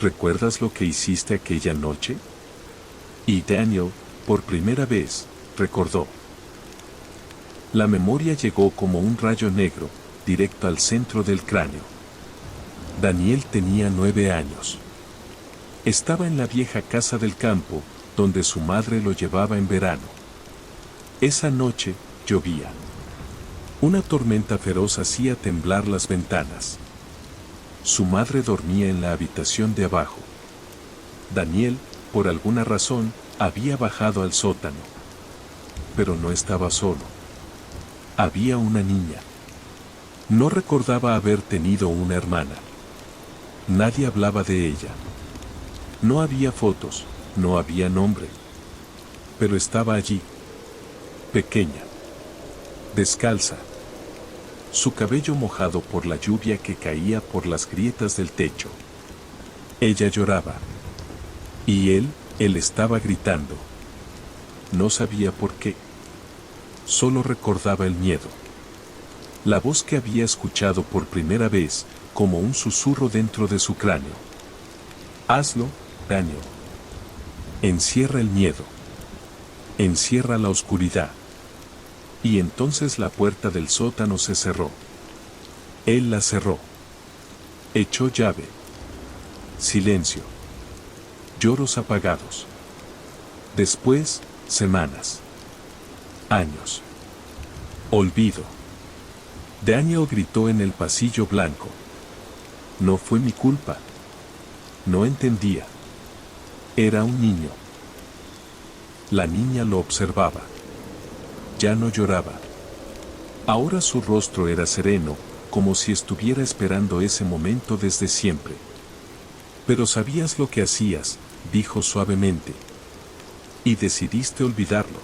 B: ¿Recuerdas lo que hiciste aquella noche? Y Daniel, por primera vez, recordó. La memoria llegó como un rayo negro, directo al centro del cráneo. Daniel tenía 9 años. Estaba en la vieja casa del campo, donde su madre lo llevaba en verano. Esa noche, llovía. Una tormenta feroz hacía temblar las ventanas. Su madre dormía en la habitación de abajo. Daniel, por alguna razón, había bajado al sótano. Pero no estaba solo. Había una niña. No recordaba haber tenido una hermana. Nadie hablaba de ella. No había fotos, no había nombre. Pero estaba allí. Pequeña. Descalza. Su cabello mojado por la lluvia que caía por las grietas del techo. Ella lloraba. Y él estaba gritando. No sabía por qué. Solo recordaba el miedo. La voz que había escuchado por primera vez, como un susurro dentro de su cráneo. Hazlo, Daniel. Encierra el miedo. Encierra la oscuridad. Y entonces la puerta del sótano se cerró. Él la cerró. Echó llave. Silencio. Lloros apagados. Después, semanas. Años. Olvido. Daniel gritó en el pasillo blanco. No fue mi culpa. No entendía. Era un niño. La niña lo observaba. Ya no lloraba. Ahora su rostro era sereno, como si estuviera esperando ese momento desde siempre. Pero sabías lo que hacías, dijo suavemente. Y decidiste olvidarlo.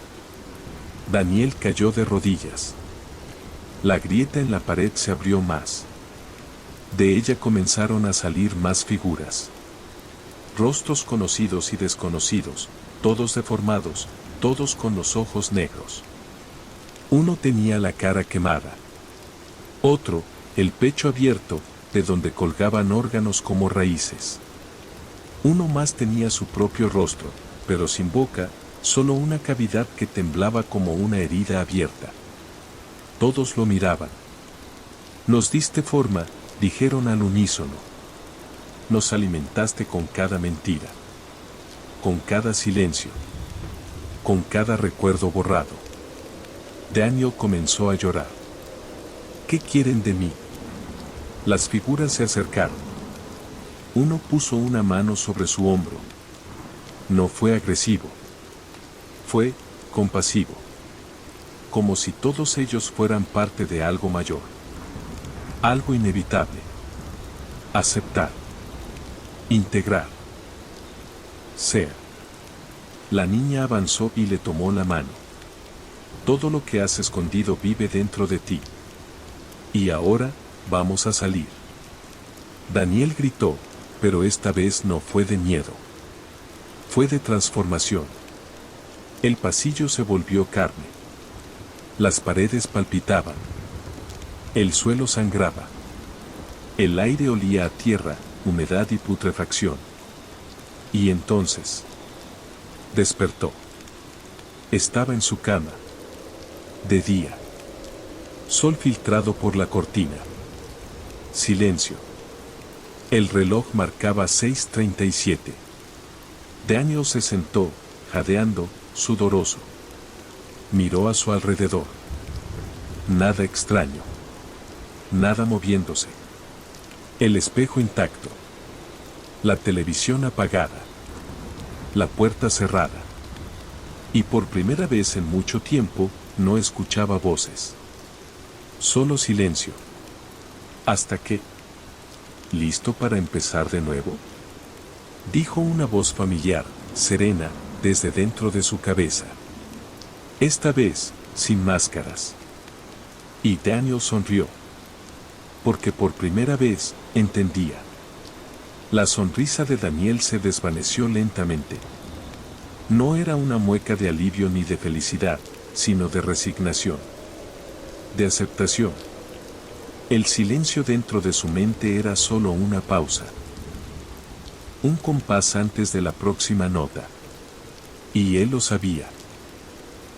B: Daniel cayó de rodillas. La grieta en la pared se abrió más. De ella comenzaron a salir más figuras. Rostros conocidos y desconocidos, todos deformados, todos con los ojos negros. Uno tenía la cara quemada. Otro, el pecho abierto, de donde colgaban órganos como raíces. Uno más tenía su propio rostro, pero sin boca, solo una cavidad que temblaba como una herida abierta. Todos lo miraban. Nos diste forma, dijeron al unísono. Nos alimentaste con cada mentira. Con cada silencio. Con cada recuerdo borrado. Daniel comenzó a llorar. ¿Qué quieren de mí? Las figuras se acercaron. Uno puso una mano sobre su hombro. No fue agresivo. Fue compasivo. Como si todos ellos fueran parte de algo mayor. Algo inevitable. Aceptar. Integrar. Ser. La niña avanzó y le tomó la mano. Todo lo que has escondido vive dentro de ti. Y ahora, vamos a salir. Daniel gritó, pero esta vez no fue de miedo. Fue de transformación. El pasillo se volvió carne. Las paredes palpitaban. El suelo sangraba. El aire olía a tierra, humedad y putrefacción. Y entonces, despertó. Estaba en su cama. De día. Sol filtrado por la cortina. Silencio. El reloj marcaba 6:37. Daniel se sentó, jadeando, sudoroso. Miró a su alrededor. Nada extraño. Nada moviéndose. El espejo intacto. La televisión apagada. La puerta cerrada. Y por primera vez en mucho tiempo, no escuchaba voces. Solo silencio. Hasta que... ¿Listo para empezar de nuevo?, dijo una voz familiar, serena, desde dentro de su cabeza. Esta vez, sin máscaras. Y Daniel sonrió. Porque por primera vez, entendía. La sonrisa de Daniel se desvaneció lentamente. No era una mueca de alivio ni de felicidad, sino de resignación. De aceptación. El silencio dentro de su mente era solo una pausa. Un compás antes de la próxima nota. Y él lo sabía.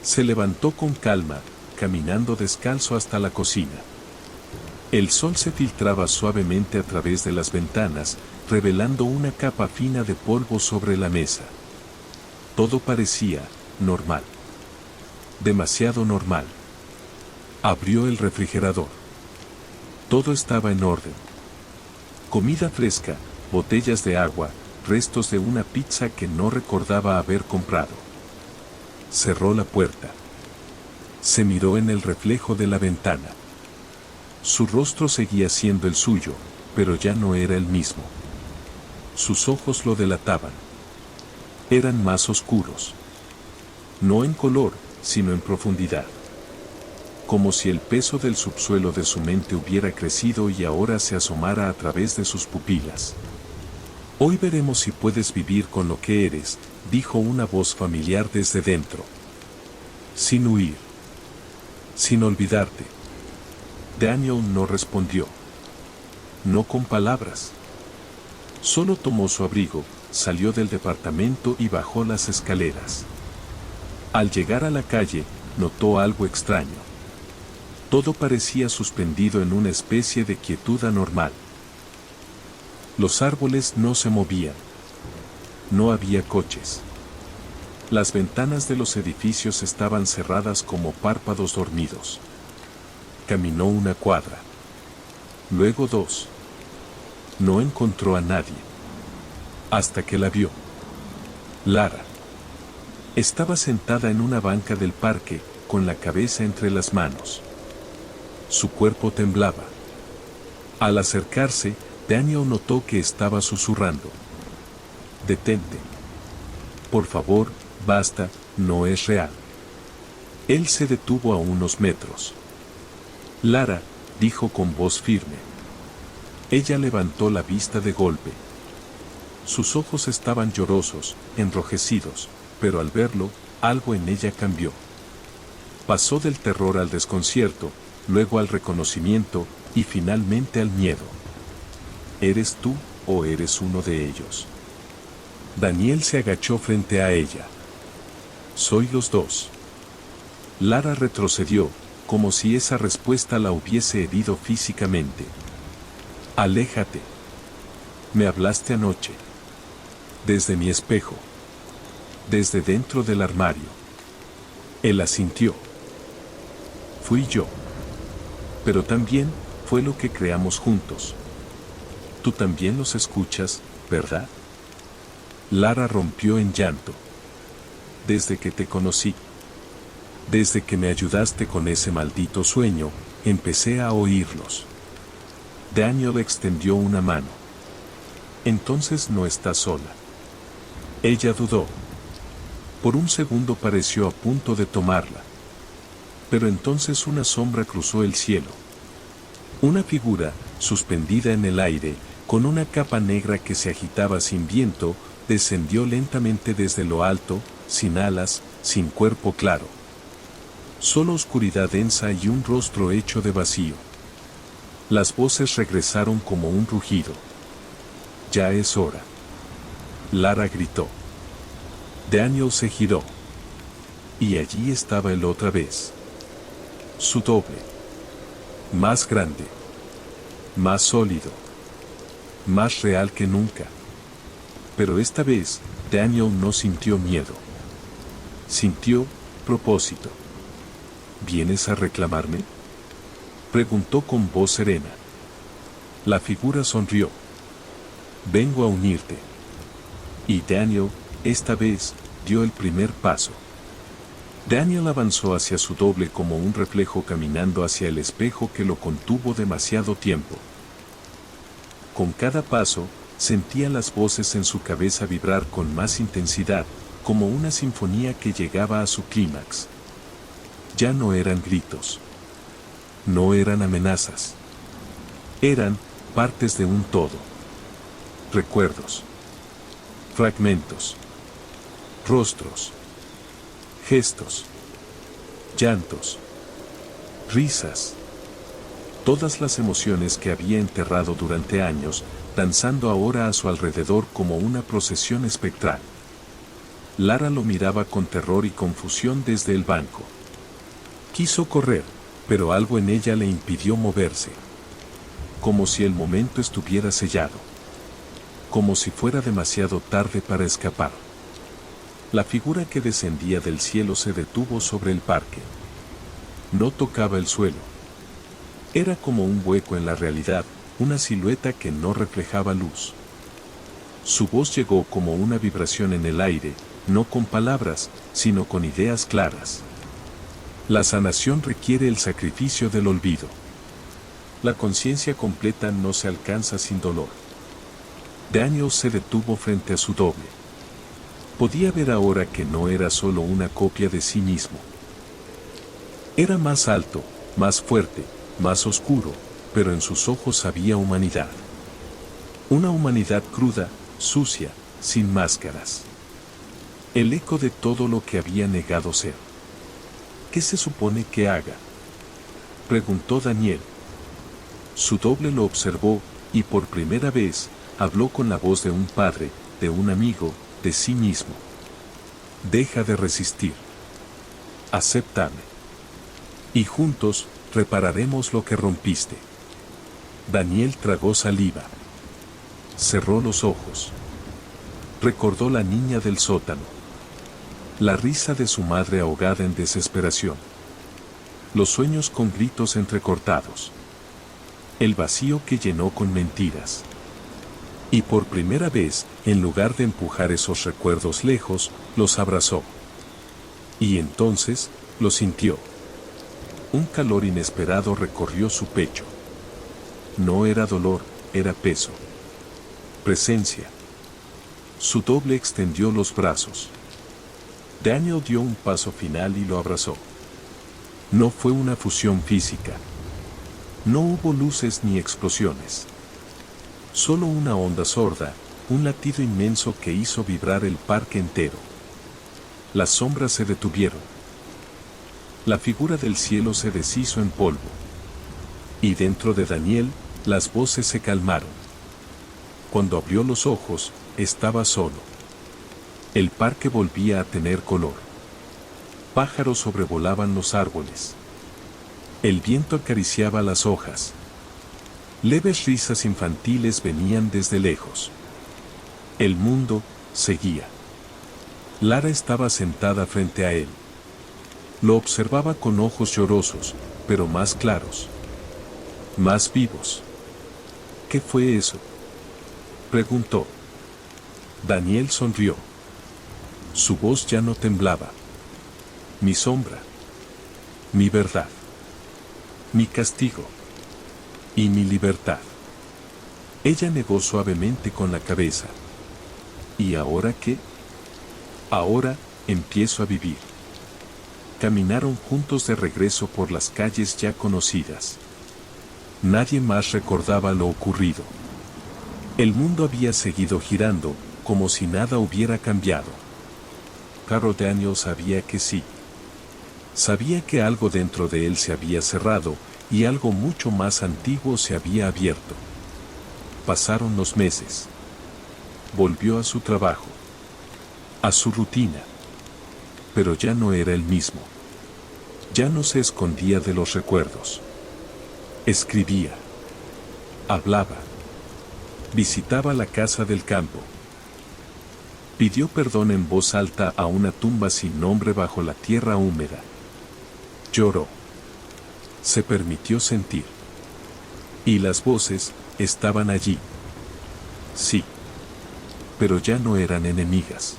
B: Se levantó con calma, caminando descalzo hasta la cocina. El sol se filtraba suavemente a través de las ventanas, revelando una capa fina de polvo sobre la mesa. Todo parecía normal. Demasiado normal. Abrió el refrigerador. Todo estaba en orden. Comida fresca, botellas de agua, restos de una pizza que no recordaba haber comprado. Cerró la puerta. Se miró en el reflejo de la ventana. Su rostro seguía siendo el suyo, pero ya no era el mismo. Sus ojos lo delataban. Eran más oscuros. No en color, sino en profundidad. Como si el peso del subsuelo de su mente hubiera crecido y ahora se asomara a través de sus pupilas. Hoy veremos si puedes vivir con lo que eres, dijo una voz familiar desde dentro. Sin huir. Sin olvidarte. Daniel no respondió. No con palabras. Solo tomó su abrigo, salió del departamento y bajó las escaleras. Al llegar a la calle, notó algo extraño. Todo parecía suspendido en una especie de quietud anormal. Los árboles no se movían. No había coches. Las ventanas de los edificios estaban cerradas como párpados dormidos. Caminó una cuadra. Luego 2. No encontró a nadie. Hasta que la vio. Lara. Estaba sentada en una banca del parque, con la cabeza entre las manos. Su cuerpo temblaba. Al acercarse, Daniel notó que estaba susurrando. Detente. Por favor, basta, no es real. Él se detuvo a unos metros. Lara, dijo con voz firme. Ella levantó la vista de golpe. Sus ojos estaban llorosos, enrojecidos, pero al verlo, algo en ella cambió. Pasó del terror al desconcierto, luego al reconocimiento, y finalmente al miedo. ¿Eres tú, o eres uno de ellos? Daniel se agachó frente a ella. Soy los dos. Lara retrocedió, como si esa respuesta la hubiese herido físicamente. Aléjate. Me hablaste anoche. Desde mi espejo. Desde dentro del armario. Él asintió. Fui yo. Pero también fue lo que creamos juntos. Tú también los escuchas, ¿verdad? Lara rompió en llanto. Desde que te conocí. Desde que me ayudaste con ese maldito sueño, empecé a oírlos. Daniel extendió una mano. Entonces no estás sola. Ella dudó. Por un segundo pareció a punto de tomarla. Pero entonces una sombra cruzó el cielo. Una figura, suspendida en el aire, con una capa negra que se agitaba sin viento, descendió lentamente desde lo alto, sin alas, sin cuerpo claro. Solo oscuridad densa y un rostro hecho de vacío. Las voces regresaron como un rugido. Ya es hora. Lara gritó. Daniel se giró. Y allí estaba él otra vez. Su doble. Más grande. Más sólido. Más real que nunca. Pero esta vez, Daniel no sintió miedo. Sintió propósito. ¿Vienes a reclamarme?, preguntó con voz serena. La figura sonrió. Vengo a unirte. Y Daniel, esta vez, dio el primer paso. Daniel avanzó hacia su doble como un reflejo caminando hacia el espejo que lo contuvo demasiado tiempo. Con cada paso, sentía las voces en su cabeza vibrar con más intensidad, como una sinfonía que llegaba a su clímax. Ya no eran gritos. No eran amenazas. Eran partes de un todo. Recuerdos. Fragmentos. Rostros. Gestos. Llantos. Risas. Todas las emociones que había enterrado durante años, danzando ahora a su alrededor como una procesión espectral. Lara lo miraba con terror y confusión desde el banco. Quiso correr, pero algo en ella le impidió moverse. Como si el momento estuviera sellado. Como si fuera demasiado tarde para escapar. La figura que descendía del cielo se detuvo sobre el parque. No tocaba el suelo. Era como un hueco en la realidad, una silueta que no reflejaba luz. Su voz llegó como una vibración en el aire, no con palabras, sino con ideas claras. La sanación requiere el sacrificio del olvido. La conciencia completa no se alcanza sin dolor. Daniel se detuvo frente a su doble. Podía ver ahora que no era solo una copia de sí mismo. Era más alto, más fuerte, más oscuro, pero en sus ojos había humanidad. Una humanidad cruda, sucia, sin máscaras. El eco de todo lo que había negado ser. ¿Qué se supone que haga?, preguntó Daniel. Su doble lo observó, y por primera vez, habló con la voz de un padre, de un amigo, de sí mismo. Deja de resistir. Acéptame. Y juntos, repararemos lo que rompiste. Daniel tragó saliva. Cerró los ojos. Recordó la niña del sótano. La risa de su madre ahogada en desesperación. Los sueños con gritos entrecortados. El vacío que llenó con mentiras. Y por primera vez, en lugar de empujar esos recuerdos lejos, los abrazó. Y entonces, lo sintió. Un calor inesperado recorrió su pecho. No era dolor, era peso. Presencia. Su doble extendió los brazos. Daniel dio un paso final y lo abrazó. No fue una fusión física. No hubo luces ni explosiones. Solo una onda sorda, un latido inmenso que hizo vibrar el parque entero. Las sombras se detuvieron. La figura del cielo se deshizo en polvo. Y dentro de Daniel, las voces se calmaron. Cuando abrió los ojos, estaba solo. El parque volvía a tener color. Pájaros sobrevolaban los árboles. El viento acariciaba las hojas. Leves risas infantiles venían desde lejos. El mundo seguía. Lara estaba sentada frente a él. Lo observaba con ojos llorosos, pero más claros. Más vivos. ¿Qué fue eso?, preguntó. Daniel sonrió. Su voz ya no temblaba. Mi sombra. Mi verdad. Mi castigo. Y mi libertad. Ella negó suavemente con la cabeza. ¿Y ahora qué? Ahora, empiezo a vivir. Caminaron juntos de regreso por las calles ya conocidas. Nadie más recordaba lo ocurrido. El mundo había seguido girando, como si nada hubiera cambiado. Pero Daniel sabía que sí. Sabía que algo dentro de él se había cerrado, y algo mucho más antiguo se había abierto. Pasaron los meses. Volvió a su trabajo. A su rutina. Pero ya no era el mismo. Ya no se escondía de los recuerdos. Escribía. Hablaba. Visitaba la casa del campo. Pidió perdón en voz alta a una tumba sin nombre bajo la tierra húmeda. Lloró. Se permitió sentir. Y las voces, estaban allí. Sí. Pero ya no eran enemigas.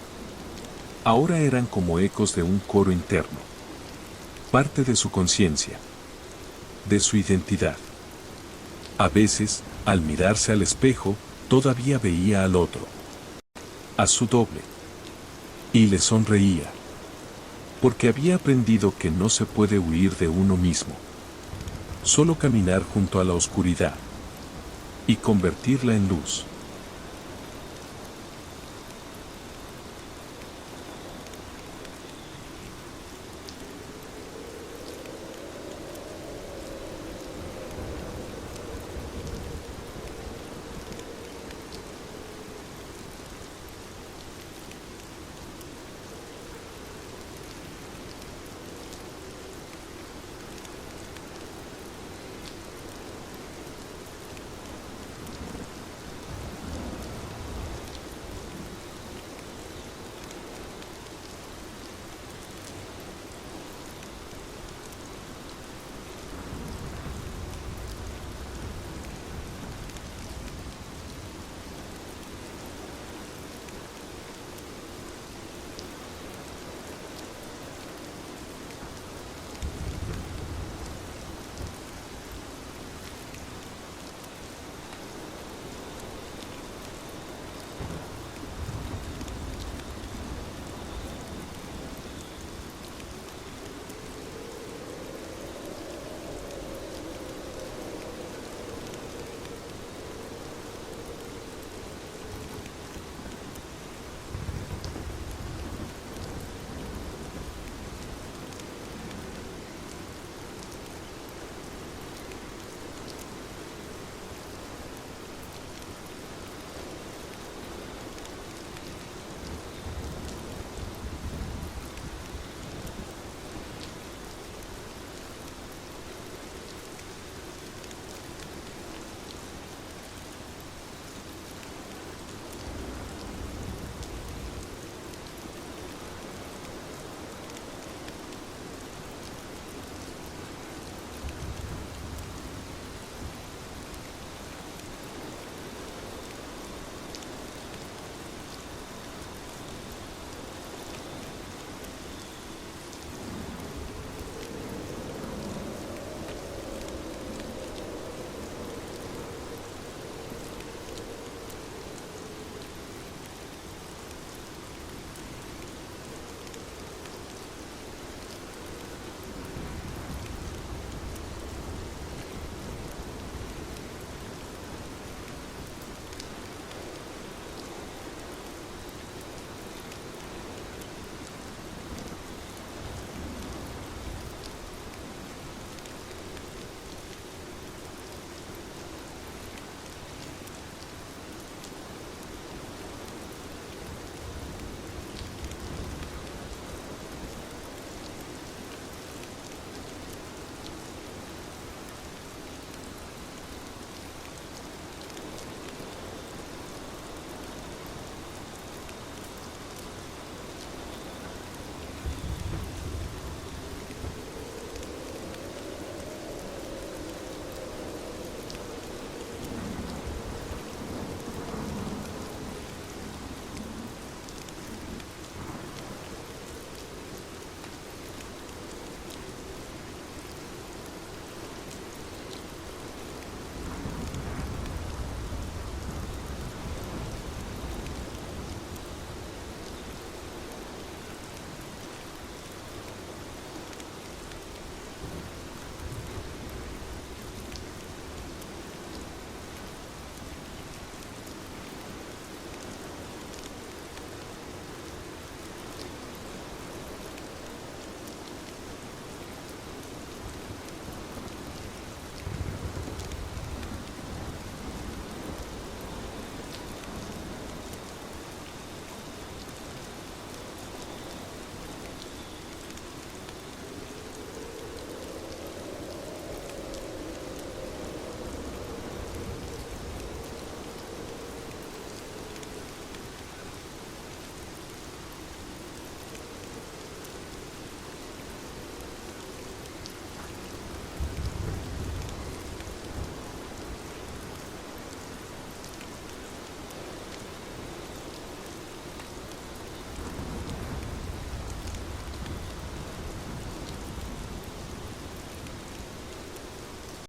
B: Ahora eran como ecos de un coro interno. Parte de su conciencia. De su identidad. A veces, al mirarse al espejo, todavía veía al otro. A su doble. Y le sonreía. Porque había aprendido que no se puede huir de uno mismo. Solo caminar junto a la oscuridad. Y convertirla en luz.